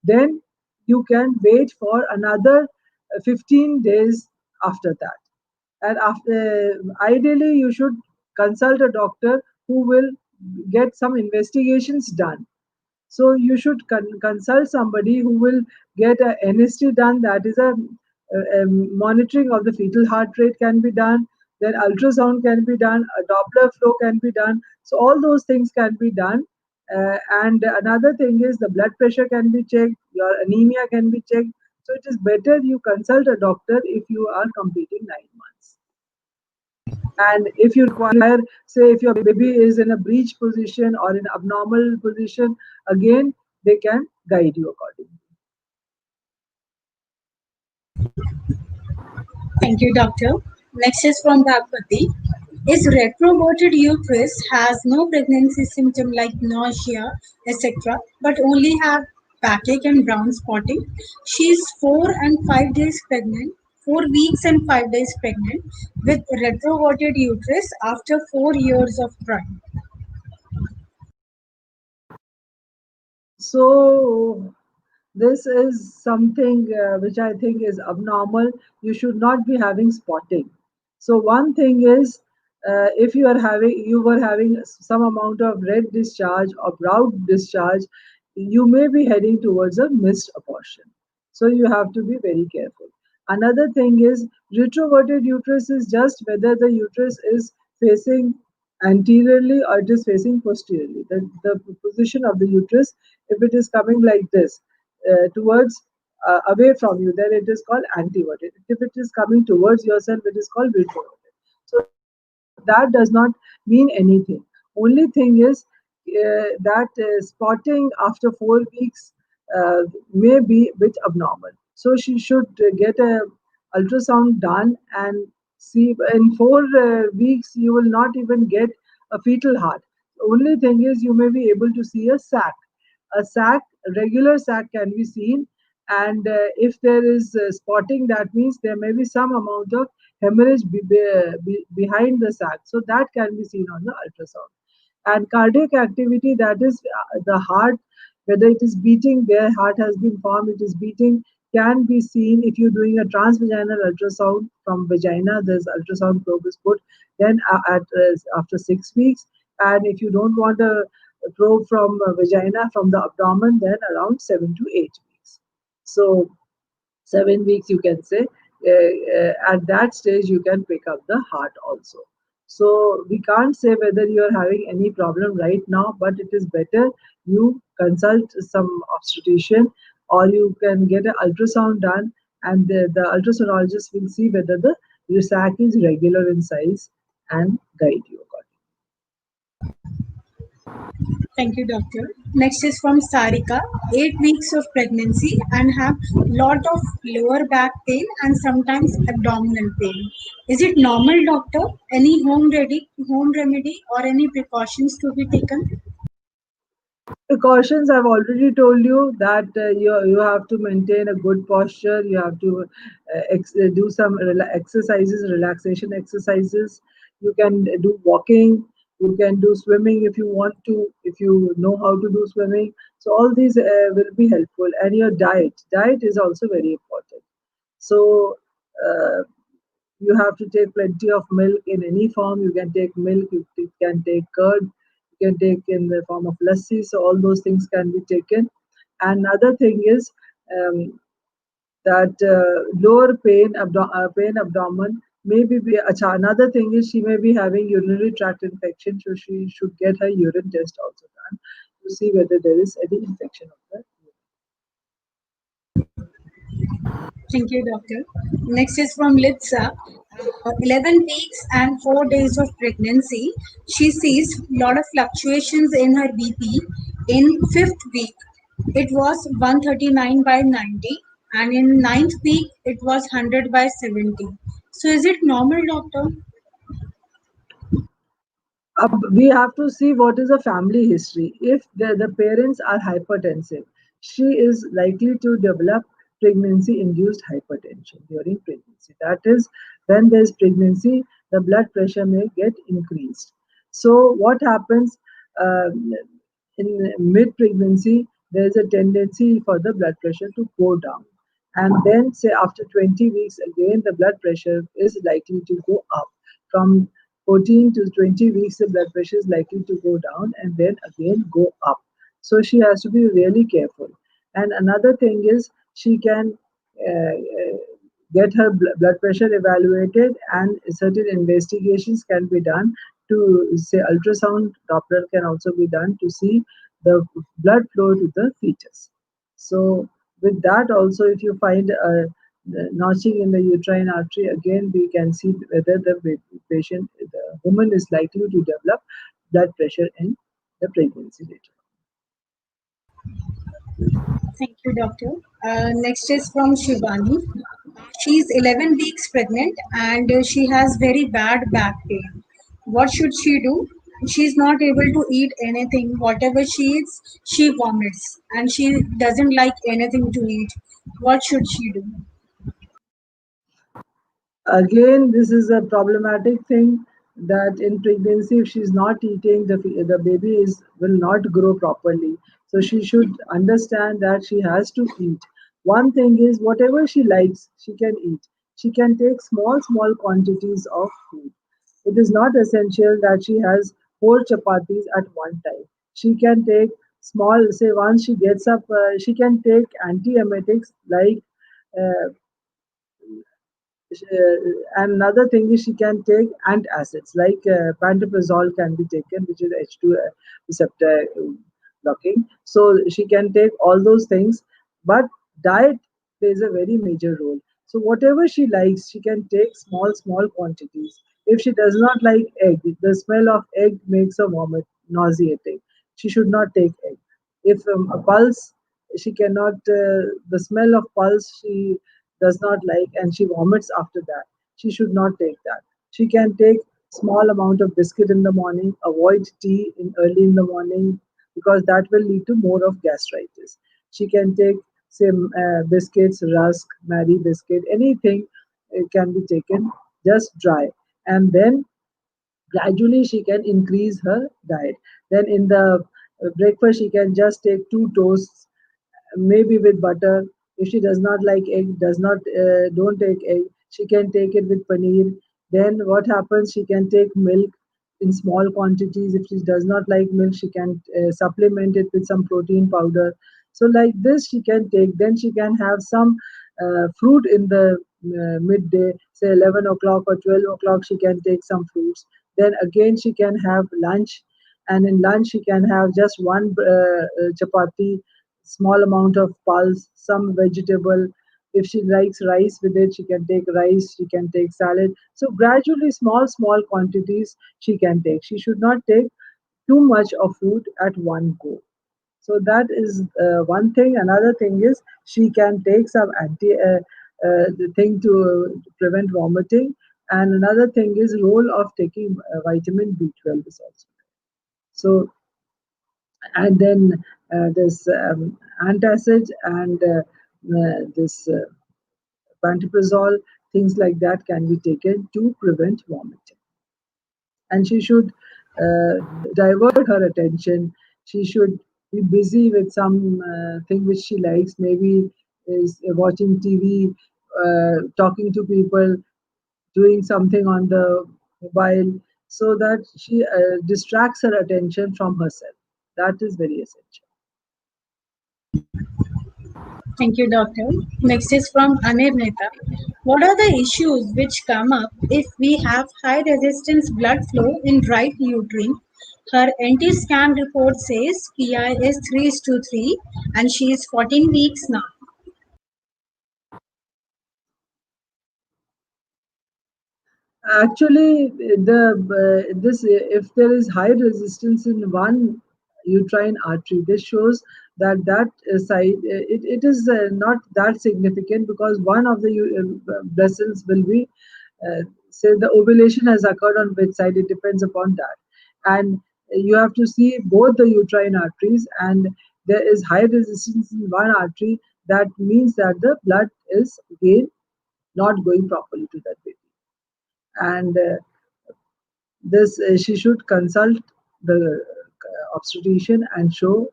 then you can wait for another 15 days after that. And after, ideally, you should consult a doctor who will get some investigations done. So you should consult somebody who will get a NST done. That is a monitoring of the fetal heart rate can be done. Then ultrasound can be done. A Doppler flow can be done. So all those things can be done. And another thing is the blood pressure can be checked. Your anemia can be checked. So it is better you consult a doctor if you are completing 9 months. And if you require, say, if your baby is in a breech position or in abnormal position, again, they can guide you accordingly. Thank you, doctor. Next is from Bhagwati. Is retroverted uterus has no pregnancy symptom like nausea, etc., but only have backache and brown spotting. She is 4 and 5 days pregnant, 4 weeks and 5 days pregnant with retroverted uterus after 4 years of trying. So this is something which I think is abnormal. You should not be having spotting. So one thing is, if you were having some amount of red discharge or brown discharge, you may be heading towards a missed abortion. So you have to be very careful. Another thing is, retroverted uterus is just whether the uterus is facing anteriorly or it is facing posteriorly. The position of the uterus If it is coming like this towards away from you, then it is called anteverted. If it is coming towards yourself, it is called retroverted. So that does not mean anything. Only thing is that spotting after 4 weeks uh, may be a bit abnormal. So she should get a ultrasound done and see. In 4 weeks, you will not even get a fetal heart. Only thing is you may be able to see a sac. A sac, regular sac can be seen, and if there is spotting, that means there may be some amount of hemorrhage behind the sac. So that can be seen on the ultrasound. And cardiac activity, that is the heart, whether it is beating, their heart has been formed, it is beating, can be seen if you're doing a transvaginal ultrasound from vagina. There's ultrasound probe is put then after 6 weeks. And if you don't want a probe from vagina, from the abdomen, then around 7 to 8 weeks. So 7 weeks, you can say, at that stage you can pick up the heart also. So we can't say whether you are having any problem right now, but it is better you consult some obstetrician, or you can get an ultrasound done, and the ultrasonologist will see whether the sac is regular in size and guide you accordingly. Thank you, doctor. Next is from Sarika. 8 weeks of pregnancy and have lot of lower back pain and sometimes abdominal pain. Is it normal, doctor? Any home remedy, or any precautions to be taken? Precautions, I've already told you that you have to maintain a good posture. You have to do some exercises, relaxation exercises. You can do walking. You can do swimming if you want to, if you know how to do swimming. So all these will be helpful. And your diet is also very important. So uh, you have to take plenty of milk in any form. You can take milk, you can take curd, you can take in the form of lassi. So all those things can be taken. Another thing is um, that lower pain abdomen. Maybe another thing is she may be having urinary tract infection, so she should get her urine test also done to see whether there is any infection of the Thank you, doctor. Next is from Litsa. 11 weeks and 4 days of pregnancy. She sees lot of fluctuations in her BP. In fifth week, it was 139 by 90, and in ninth week, it was 100 by 70. So, is it normal, doctor? we have to see what is the family history. If the parents are hypertensive, she is likely to develop pregnancy induced hypertension during pregnancy. That is, when there is pregnancy, the blood pressure may get increased. So, what happens uh, in mid pregnancy? There is a tendency for the blood pressure to go down. And then, say, after 20 weeks, again, the blood pressure is likely to go up from 14 to 20 weeks, the blood pressure is likely to go down and then again go up. So she has to be really careful. And another thing is she can get her blood pressure evaluated, and certain investigations can be done to say ultrasound Doppler can also be done to see the blood flow to the fetus. So with that also, if you find a notching in the uterine artery, again we can see whether the patient, the woman is likely to develop blood pressure in the pregnancy later. Thank you, doctor. Next is from Shivani. She's 11 weeks pregnant and she has very bad back pain. What should she do? She's not able to eat anything. Whatever she eats, she vomits and she doesn't like anything to eat. What should she do? Again, this is a problematic thing, that in pregnancy, if she's not eating, the baby is will not grow properly. So she should understand that she has to eat. One thing is, whatever she likes, she can eat. She can take small quantities of food. It is not essential that she has 4 chapatis at one time. She can take small, say once she gets up, she can take antiemetics like uh, and another thing is she can take antacids like pantoprazole can be taken, which is H2 receptor blocking. So she can take all those things, but diet plays a very major role. So whatever she likes, she can take small quantities. If she does not like egg, the smell of egg makes her vomit, nauseating. She should not take egg. If a pulse, she cannot. The smell of pulse she does not like, and she vomits after that. She should not take that. She can take small amount of biscuit in the morning. Avoid tea in early in the morning because that will lead to more of gastritis. She can take some biscuits, rusk, Marie biscuit, anything can be taken just dry, and then gradually she can increase her diet. Then in the breakfast she can just take two toasts, maybe with butter. If she does not like egg, does not don't take egg, she can take it with paneer. Then what happens, she can take milk in small quantities. If she does not like milk, she can supplement it with some protein powder. So like this she can take. Then she can have some fruit in the midday, say 11 o'clock or 12 o'clock, she can take some fruits. Then again she can have lunch, and in lunch she can have just one chapati, small amount of pulse, some vegetable. If she likes rice with it, she can take rice, she can take salad. So gradually, small quantities she can take. She should not take too much of food at one go. So that is one thing. Another thing is she can take some the thing to prevent vomiting. And another thing is role of taking vitamin B12 is also. So and then this antacid and this pantoprazole, things like that can be taken to prevent vomiting. And she should divert her attention. She should be busy with some thing which she likes, maybe is watching TV, talking to people, doing something on the mobile, so that she distracts her attention from herself. That is very essential. Thank you, doctor. Next is from Anirnita. What are the issues which come up if we have high resistance blood flow in right uterine? Her NT scan report says PI is 3:3 and she is 14 weeks now. Actually, the this if there is high resistance in one uterine artery, this shows that side it is not that significant, because one of the vessels will be say the ovulation has occurred on which side. It depends upon that, and you have to see both the uterine arteries, and there is high resistance in one artery. That means that the blood is again not going properly to that baby, and this she should consult the obstetrician and show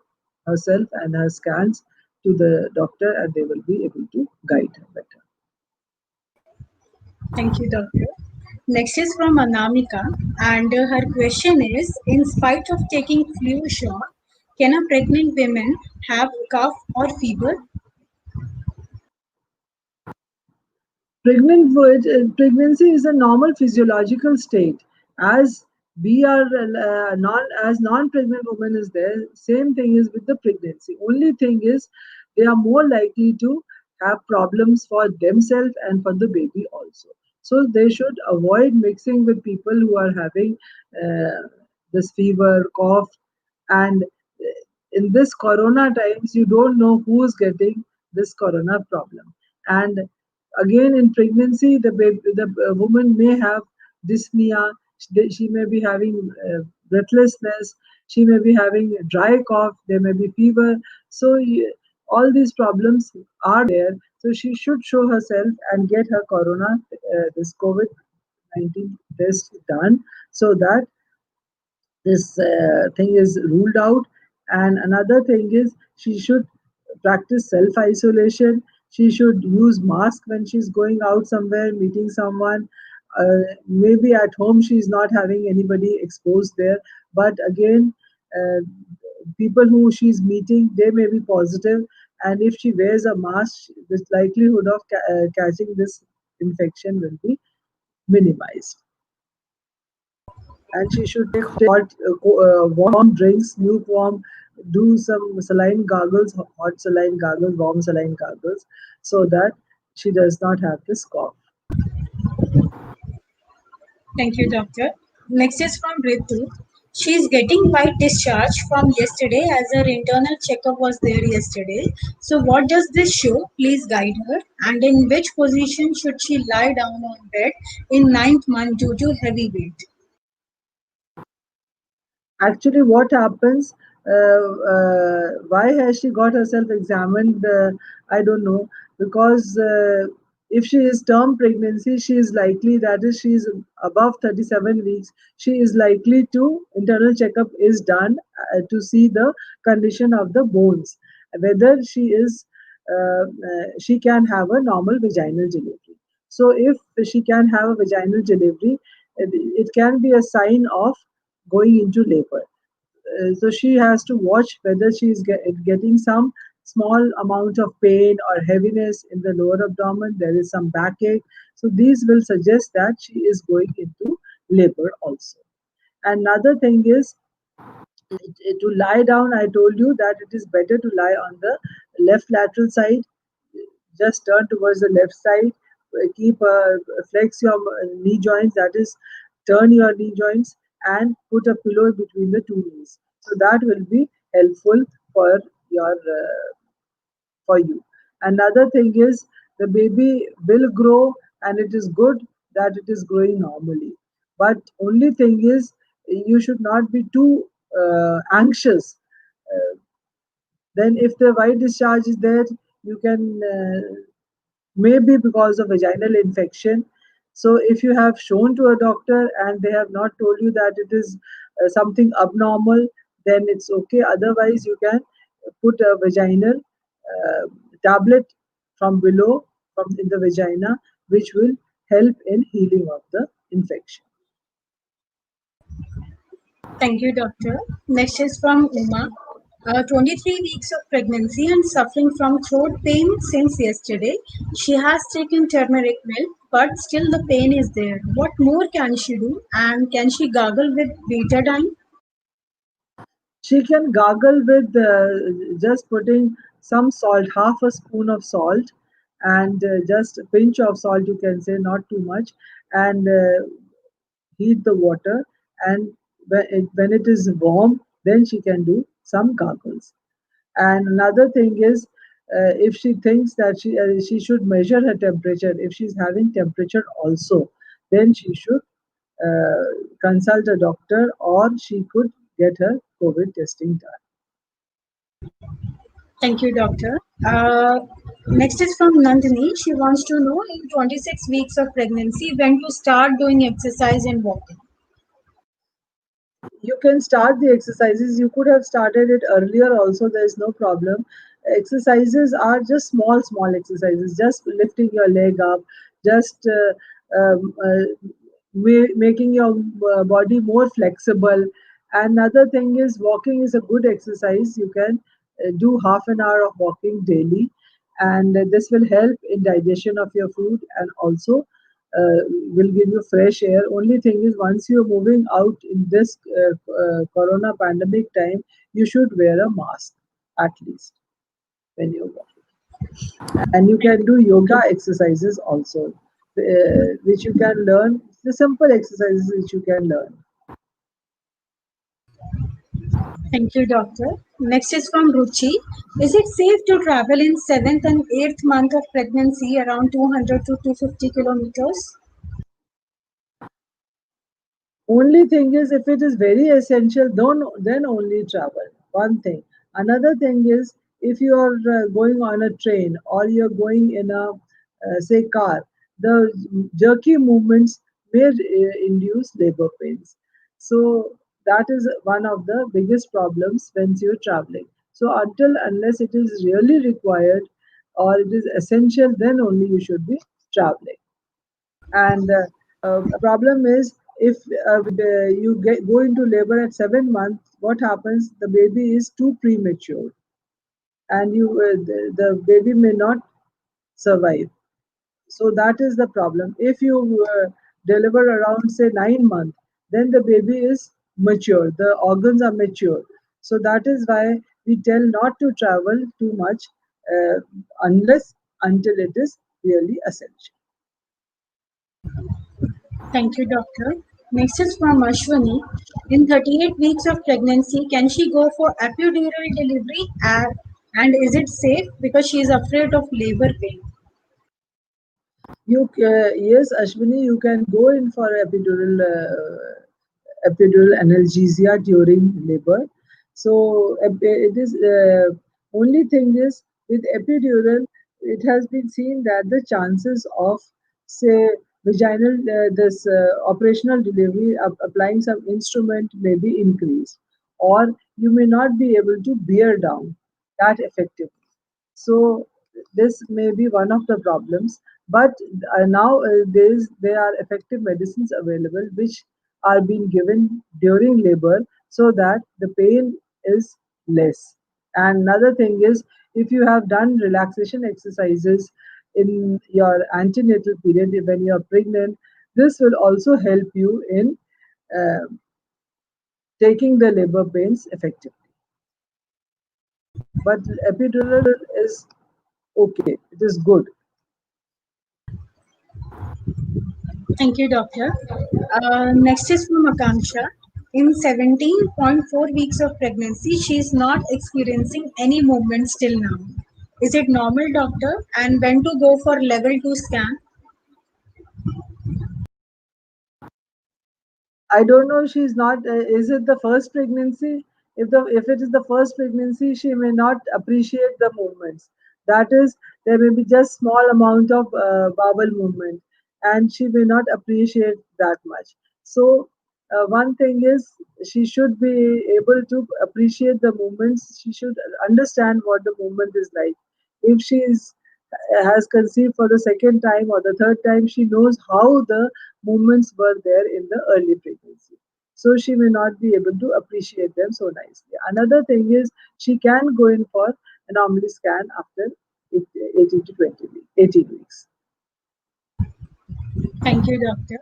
herself and her scans to the doctor, and they will be able to guide her better. Thank you, doctor. Next is from Anamika, and her question is: in spite of taking flu shot, can a pregnant woman have cough or fever? Pregnancy is a normal physiological state. As we are non-pregnant woman is there, same thing is with the pregnancy. Only thing is they are more likely to have problems for themselves and for the baby also. So they should avoid mixing with people who are having uh, this fever, cough, and in this corona times you don't know who is getting this corona problem. And again, in pregnancy, the woman may have dyspnea. She may be having breathlessness. She may be having a dry cough. There may be fever. So all these problems are there. So she should show herself and get her corona, this COVID-19 test done, so that this thing is ruled out. And another thing is she should practice self isolation. She should use mask when she's going out somewhere, meeting someone. Maybe at home she's not having anybody exposed there, but again, uh, people who she's meeting, they may be positive, and if she wears a mask, the likelihood of catching this infection will be minimized. And she should take hot, warm drinks, lukewarm. do some saline gargles, hot saline gargles, warm saline gargles, so that she does not have this cough. Thank you, doctor. Next is from Ritu. She is getting white discharge from yesterday as her internal checkup was there yesterday. So, what does this show? Please guide her. And in which position should she lie down on bed in ninth month due to heavy weight? Actually, what happens, why has she got herself examined, I don't know, because if she is term pregnancy, she is likely, that is, she is above 37 weeks, she is likely to, internal checkup is done to see the condition of the bones, whether she can have a normal vaginal delivery. So if she can have a vaginal delivery, it can be a sign of going into labor. So she has to watch whether she is getting some small amount of pain or heaviness in the lower abdomen. There is some backache. So these will suggest that she is going into labor also. Another thing is to lie down. I told you that it is better to lie on the left lateral side. Just turn towards the left side. Keep flex your knee joints. That is, turn your knee joints and put a pillow between the two knees. So that will be helpful for your for you. Another thing is the baby will grow, and it is good that it is growing normally. But only thing is you should not be too anxious. Uh, then if the white discharge is there, you can maybe because of vaginal infection. So if you have shown to a doctor and they have not told you that it is something abnormal, then it's okay. Otherwise, you can put a vaginal uh, tablet from below, from in the vagina, which will help in healing of the infection. Thank you, doctor. Next is from Uma. 23 weeks of pregnancy and suffering from throat pain since yesterday. She has taken turmeric milk, but still the pain is there. What more can she do? And can she gargle with betadine? She can gargle with just putting some salt, half a spoon of salt, and just a pinch of salt, you can say, not too much, and heat the water. And when it is warm, then she can do some gargles. And another thing is, if she thinks that she should measure her temperature, if she's having temperature also, then she should uh, consult a doctor, or she could get her COVID testing done. Thank you, doctor. Next is from Nandini. She wants to know in 26 weeks of pregnancy when to start doing exercise and walking. You can start the exercises. You could have started it earlier also, there is no problem. Exercises are just small exercises, just lifting your leg up, just making your body more flexible. Another thing is, walking is a good exercise. You can do half an hour of walking daily, and this will help in digestion of your food, and also will give you fresh air. Only thing is, once you're moving out in this corona pandemic time, you should wear a mask at least when you're walking. And you can do yoga exercises also, which you can learn. The simple exercises which you can learn. Thank you, doctor. Next is from Ruchi. Is it safe to travel in seventh and eighth month of pregnancy around 200 to 250 kilometers? Only thing is, if it is very essential, then only travel. One thing. Another thing is, if you are going on a train, or you're going in a say car, the jerky movements may induce labor pains. So that is one of the biggest problems when you're traveling. So unless it is really required or it is essential, then only you should be traveling. And problem is, if you go into labor at 7 months, what happens? The baby is too premature, and the baby may not survive. So that is the problem. If you deliver around say 9 months, then the baby is mature, the organs are mature. So that is why we tell not to travel too much unless until it is really essential. Thank you, doctor. Next is from Ashwani. In 38 weeks of pregnancy, can she go for epidural delivery? And is it safe? Because she is afraid of labor pain. Yes, Ashwini, you can go in for epidural analgesia during labor. So it is only thing is with epidural, it has been seen that the chances of say vaginal this operational delivery applying some instrument may be increased, or you may not be able to bear down that effectively. So this may be one of the problems, but now there are effective medicines available which are being given during labor so that the pain is less. And another thing is, if you have done relaxation exercises in your antenatal period when you are pregnant, this will also help you in uh, taking the labor pains effectively. But epidural is okay, it is good. Thank you, doctor. Next is from Akanksha. In 17.4 weeks of pregnancy, she is not experiencing any movements till now. Is it normal, doctor? And when to go for level 2 scan? I don't know. She's not. Is it the first pregnancy? If it is the first pregnancy, she may not appreciate the movements. That is, there may be just small amount of bowel movement, and she may not appreciate that much. So one thing is she should be able to appreciate the movements. She should understand what the movement is like. If she is has conceived for the second time or the third time, she knows how the movements were there in the early pregnancy. So she may not be able to appreciate them so nicely. Another thing is she can go in for anomaly scan after 18 to 20 weeks, 18 weeks. Thank you, doctor.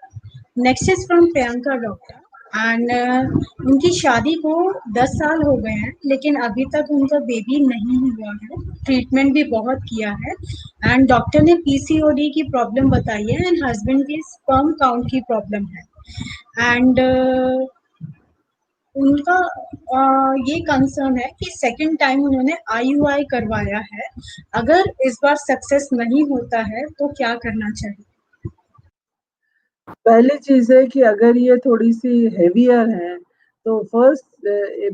Next is from Priyanka doctor and उनकी शादी को 10 साल हो गए हैं लेकिन अभी तक उनका बेबी नहीं हुआ है ट्रीटमेंट भी बहुत किया है एंड डॉक्टर ने पीसीओडी की प्रॉब्लम बताई है एंड हस्बैंड की स्पर्म काउंट की प्रॉब्लम है एंड उनका ये कंसर्न है कि सेकंड टाइम उन्होंने आईयूआई करवाया है अगर इस बार सक्सेस नहीं होता है तो क्या करना चाहिए पहली चीज़ है कि अगर ये थोड़ी-सी हेवियर हैं, तो फर्स्ट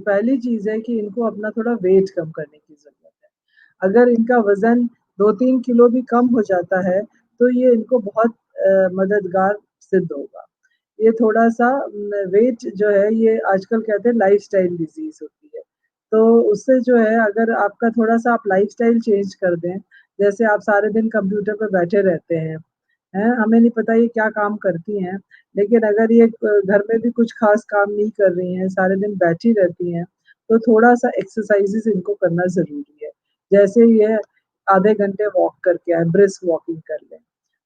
पहली चीज़ है कि इनको अपना थोड़ा वेट कम करने की ज़रूरत है। अगर इनका वज़न 2-3 किलो भी कम हो जाता है, तो ये इनको बहुत मददगार सिद्ध होगा। ये थोड़ा-सा वेट जो है ये आजकल कहते हैं लाइफ़स्टाइल डिज़ीज़ होती है। तो उससे जो है अगर आपका थोड़ा-सा आप लाइफ़स्टाइल चेंज कर दें, जैसे आप सारे दिन कंप्यूटर पे बैठे रहते हैं, हमें नहीं पता ये क्या काम करती हैं, लेकिन अगर ये घर में भी कुछ ख़ास काम नहीं कर रही हैं, सारे दिन बैठी रहती हैं, तो थोड़ा-सा एक्सरसाइज़ेज़ इनको करना ज़रूरी है। जैसे ये आधे घंटे वॉक करके आएँ, ब्रिस्क वॉकिंग कर लें,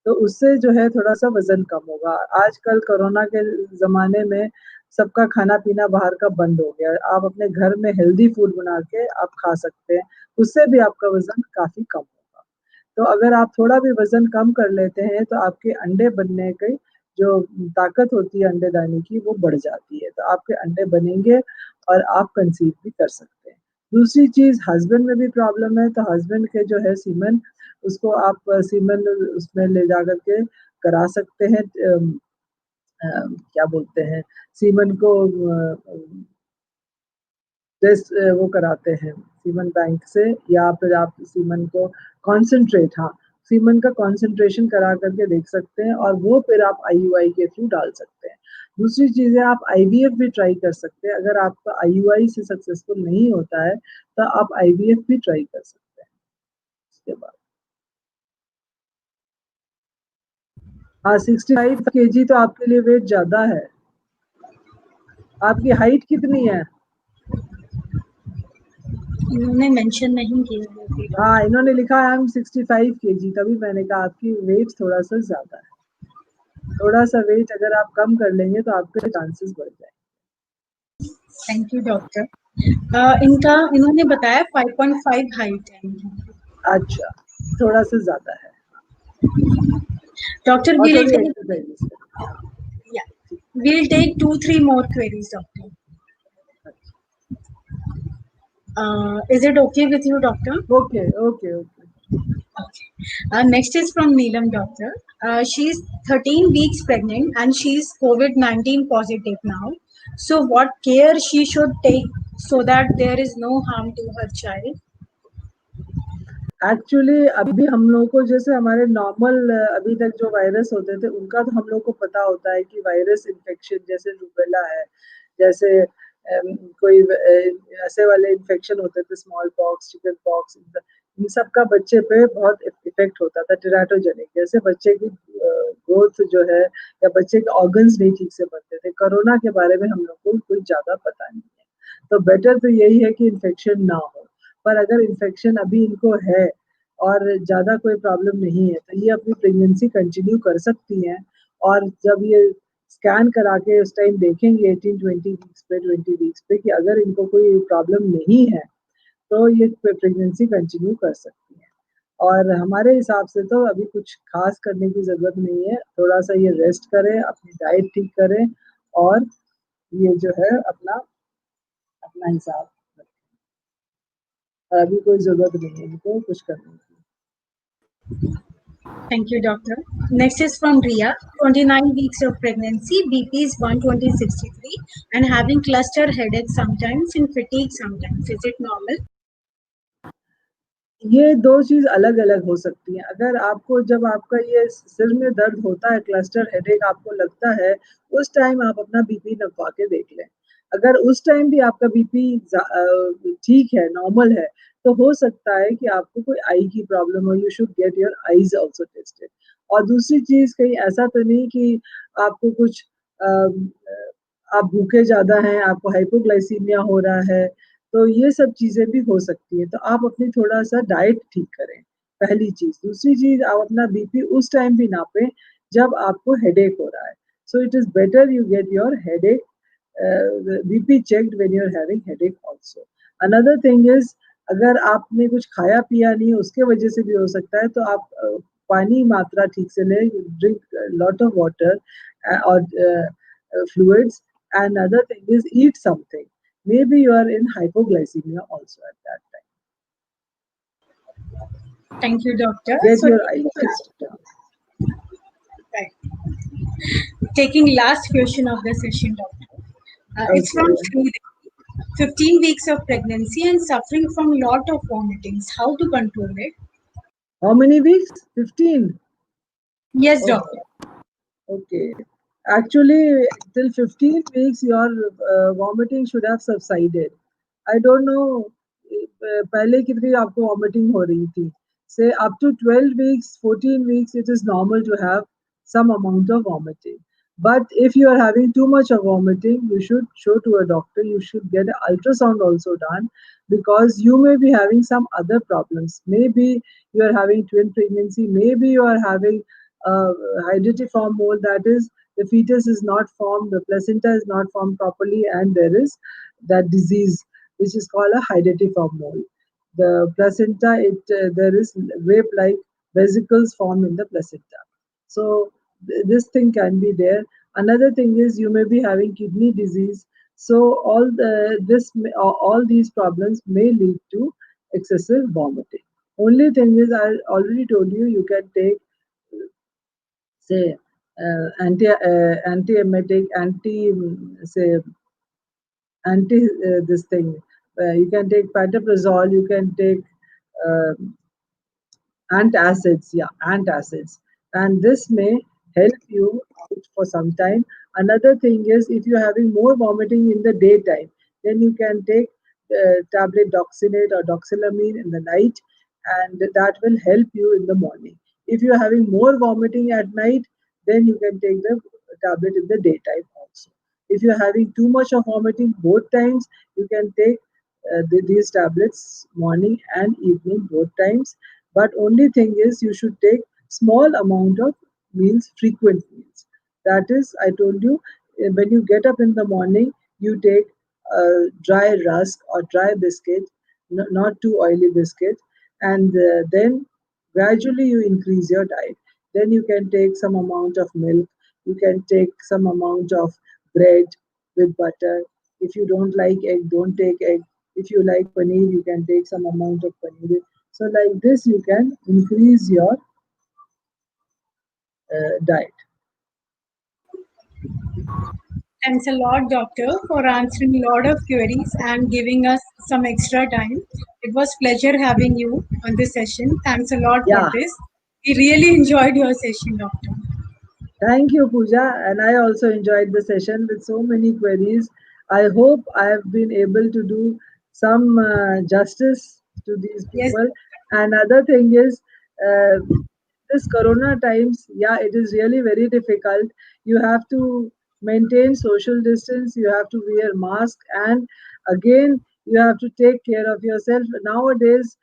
तो उससे जो है थोड़ा-सा वज़न कम होगा। आजकल कोरोना के ज़माने में सबका खाना-पीना बाहर का बंद हो गया है। आप अपने घर में हेल्दी फूड बना के आप खा सकते हैं, उससे भी आपका वज़न काफ़ी कम होगा। तो अगर आप थोड़ा भी वज़न कम कर लेते हैं, तो आपके अंडे बनने की जो ताकत होती है अंडे दाने की, वो बढ़ जाती है। तो आपके अंडे बनेंगे और आप कंसीव भी कर सकते हैं। दूसरी चीज़ हस्बैंड में भी प्रॉब्लम है, तो हस्बैंड के जो है सीमन, उसको आप सीमन उसमें ले जाकर के करा सकते हैं क्या बोलते हैं, सीमन को टेस्ट वो कराते हैं सीमन बैंक से या फिर आप सीमन को कॉन्सेंट्रेट हाँ, सीमन का कॉन्सेंट्रेशन करा करके देख सकते हैं और वो फिर आप आईयूआई के थ्रू डाल सकते हैं। दूसरी चीज़ है आप आईवीएफ भी ट्राई कर सकते हैं। अगर आपका आईयूआई से सक्सेसफुल नहीं होता है, तो आप आईवीएफ भी ट्राई कर सकते हैं उसके बाद। हाँ, 65 केजी तो आपके लिए वेट ज़्यादा है। आपकी हाइट कितनी है? इन्होंने मेंशन नहीं किया हाँ, इन्होंने लिखा आई एम 65 केजी, तभी मैंने कहा आपकी वेट थोड़ा-सा ज़्यादा है। थोड़ा-सा वेट अगर आप कम कर लेंगे तो आपके चांसेस बढ़ जाएँगे। थैंक यू डॉक्टर इनका इन्होंने बताया 5.5 हाइट है इनकी. अच्छा, थोड़ा सा ज्यादा है. Doctor, और we'll थोड़ी take, एक्सरसाइज करें. yeah, we'll take 2-3 more queries, doctor. Is it okay with you, doctor? Okay okay okay. Next is from Neelam, doctor. She's 13 weeks pregnant and she's COVID-19 positive now. So, what care she should take so that there is no harm to her child? Actually अभी हम लोग को जैसे हमारे normal अभी तक जो virus होते थे उनका तो हम लोग को पता होता है कि वायरस इन्फेक्शन जैसे रूबेला है, जैसे कोई ऐसे वाले इन्फेक्शन होते थे, स्मॉल पॉक्स, चिकन पॉक्स, इन सब का बच्चे पे बहुत इफेक्ट होता था, टेराटोजेनिक, जैसे बच्चे की ग्रोथ जो है या बच्चे के ऑर्गन्स नहीं ठीक से बनते थे. कोरोना के बारे में हम लोग को कुछ ज्यादा पता नहीं है, तो बेटर तो यही है कि इन्फेक्शन ना हो. पर अगर इन्फेक्शन अभी इनको है और ज़्यादा कोई प्रॉब्लम नहीं है तो ये अपनी प्रेगनेंसी कंटिन्यू कर सकती हैं. और जब ये स्कैन करा के उस टाइम देखेंगे 18-20 वीक्स पे, 20 वीक्स पे, कि अगर इनको कोई प्रॉब्लम नहीं है तो ये प्रेगनेंसी कंटिन्यू कर सकती हैं. और हमारे हिसाब से तो अभी कुछ खास करने की ज़रूरत नहीं है, थोड़ा सा ये रेस्ट करें, अपनी डाइट ठीक करें और ये जो है अपना अपना हिसाब रखें. और अभी कोई ज़रूरत नहीं है इनको कुछ करने की. Thank you, doctor. Next is from Ria, 29 weeks of pregnancy, BP is 120/63, and having cluster headache sometimes and fatigue sometimes. Is it normal? ये दो चीज़ अलग-अलग हो सकती हैं. अगर आपको जब आपका ये सिर में दर्द होता है, क्लस्टर हेडेक आपको लगता है, उस टाइम आप अपना बीपी नपवा के देख लें. अगर उस टाइम भी आपका बीपी ठीक है, नॉर्मल है, तो हो सकता है कि आपको कोई आई की प्रॉब्लम हो. You should get your eyes also tested. और दूसरी चीज़, कहीं ऐसा तो नहीं कि आपको कुछ आप भूखे ज़्यादा हैं, आपको हाइपोग्लाइसीमिया हो रहा है, तो ये सब चीज़ें भी हो सकती हैं. तो आप अपनी थोड़ा-सा डाइट ठीक करें, पहली चीज़. दूसरी चीज़, आप अपना बीपी उस टाइम भी नापें जब आपको हेडेक हो रहा है. So it is better you get your headache BP checked when you are having headache also. Another thing is, अगर आपने कुछ खाया पिया नहीं उसके वजह से भी हो सकता है, तो आप पानी मात्रा ठीक से लें, ड्रिंक लॉट ऑफ वाटर और fluids. And another thing is, eat something. Maybe you are in hypoglycemia also at that time. Thank you, doctor. Get So, your eyes tested. taking last question of the session, doctor. It's from Okay. Sri, 15 weeks of pregnancy and suffering from lot of vomitings. How to control it? How many weeks? 15. Yes, Oh, doctor. okay. Actually, till 15 weeks, your vomiting should have subsided. I don't know पहले कितनी आपको vomiting हो रही थी. Say up to 12 weeks, 14 weeks, it is normal to have some amount of vomiting. But if you are having too much of vomiting, you should show to a doctor. You should get an ultrasound also done, because you may be having some other problems. Maybe you are having twin pregnancy. Maybe you are having hydatiform mole, that is, the fetus is not formed, the placenta is not formed properly, and there is that disease which is called a hydatiform mole. The placenta, there is rape-like vesicles formed in the placenta. So this thing can be there. Another thing is, you may be having kidney disease. So all these problems may lead to excessive vomiting. Only thing is, I already told you, you can take, say, anti-emetic, say, anti this thing. You can take pantoprazole, you can take uh, antacids, yeah, antacids, and this may help you out for some time. Another thing is, if you're having more vomiting in the daytime, then you can take tablet doxinate or doxylamine in the night, and that will help you in the morning. If you're having more vomiting at night, then you can take the tablet in the daytime also. If you're having too much of vomiting both times, you can take these tablets morning and evening both times. But only thing is, you should take small amount of meals, frequent meals. That is, I told you, when you get up in the morning, you take dry rusk or dry biscuit, not too oily biscuit, and then gradually you increase your diet. Then you can take some amount of milk, you can take some amount of bread with butter. If you don't like egg, don't take egg. If you like paneer, you can take some amount of paneer. So like this, you can increase your diet. Thanks a lot, doctor, for answering a lot of queries and giving us some extra time. It was pleasure having you on this session. Thanks a lot for Yeah, this. We really enjoyed your session, doctor. thank you, Pooja. And I also enjoyed the session with so many queries. I hope I have been able to do some justice to these Yes, people. And other thing is, uh, this corona times, yeah, it is really very difficult. You have to maintain social distance, you have to wear mask, and again, you have to take care of yourself. Nowadays,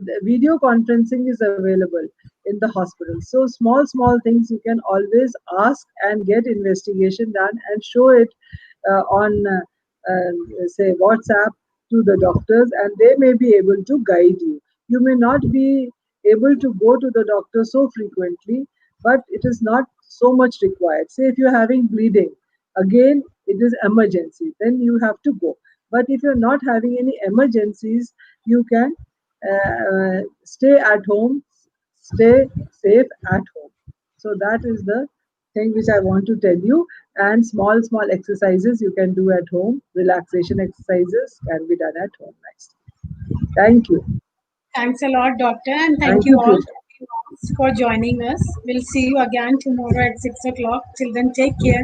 the video conferencing is available in the hospital. So small things you can always ask and get investigation done and show it on say WhatsApp to the doctors, and they may be able to guide you. You may not be able to go to the doctor so frequently, but it is not so much required. Say if you're having bleeding, again it is emergency, then you have to go. But if you're not having any emergencies, you can stay at home, stay safe at home. So that is the thing which I want to tell you. And small exercises you can do at home. Relaxation exercises can be done at home nicely. Thank you. thanks a lot, doctor, and thank Thank you you, all Pooja. for joining us. We'll see you again tomorrow at 6 o'clock. Till then, take care.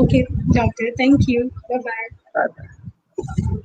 Okay, doctor. Thank you. Bye bye. Bye bye.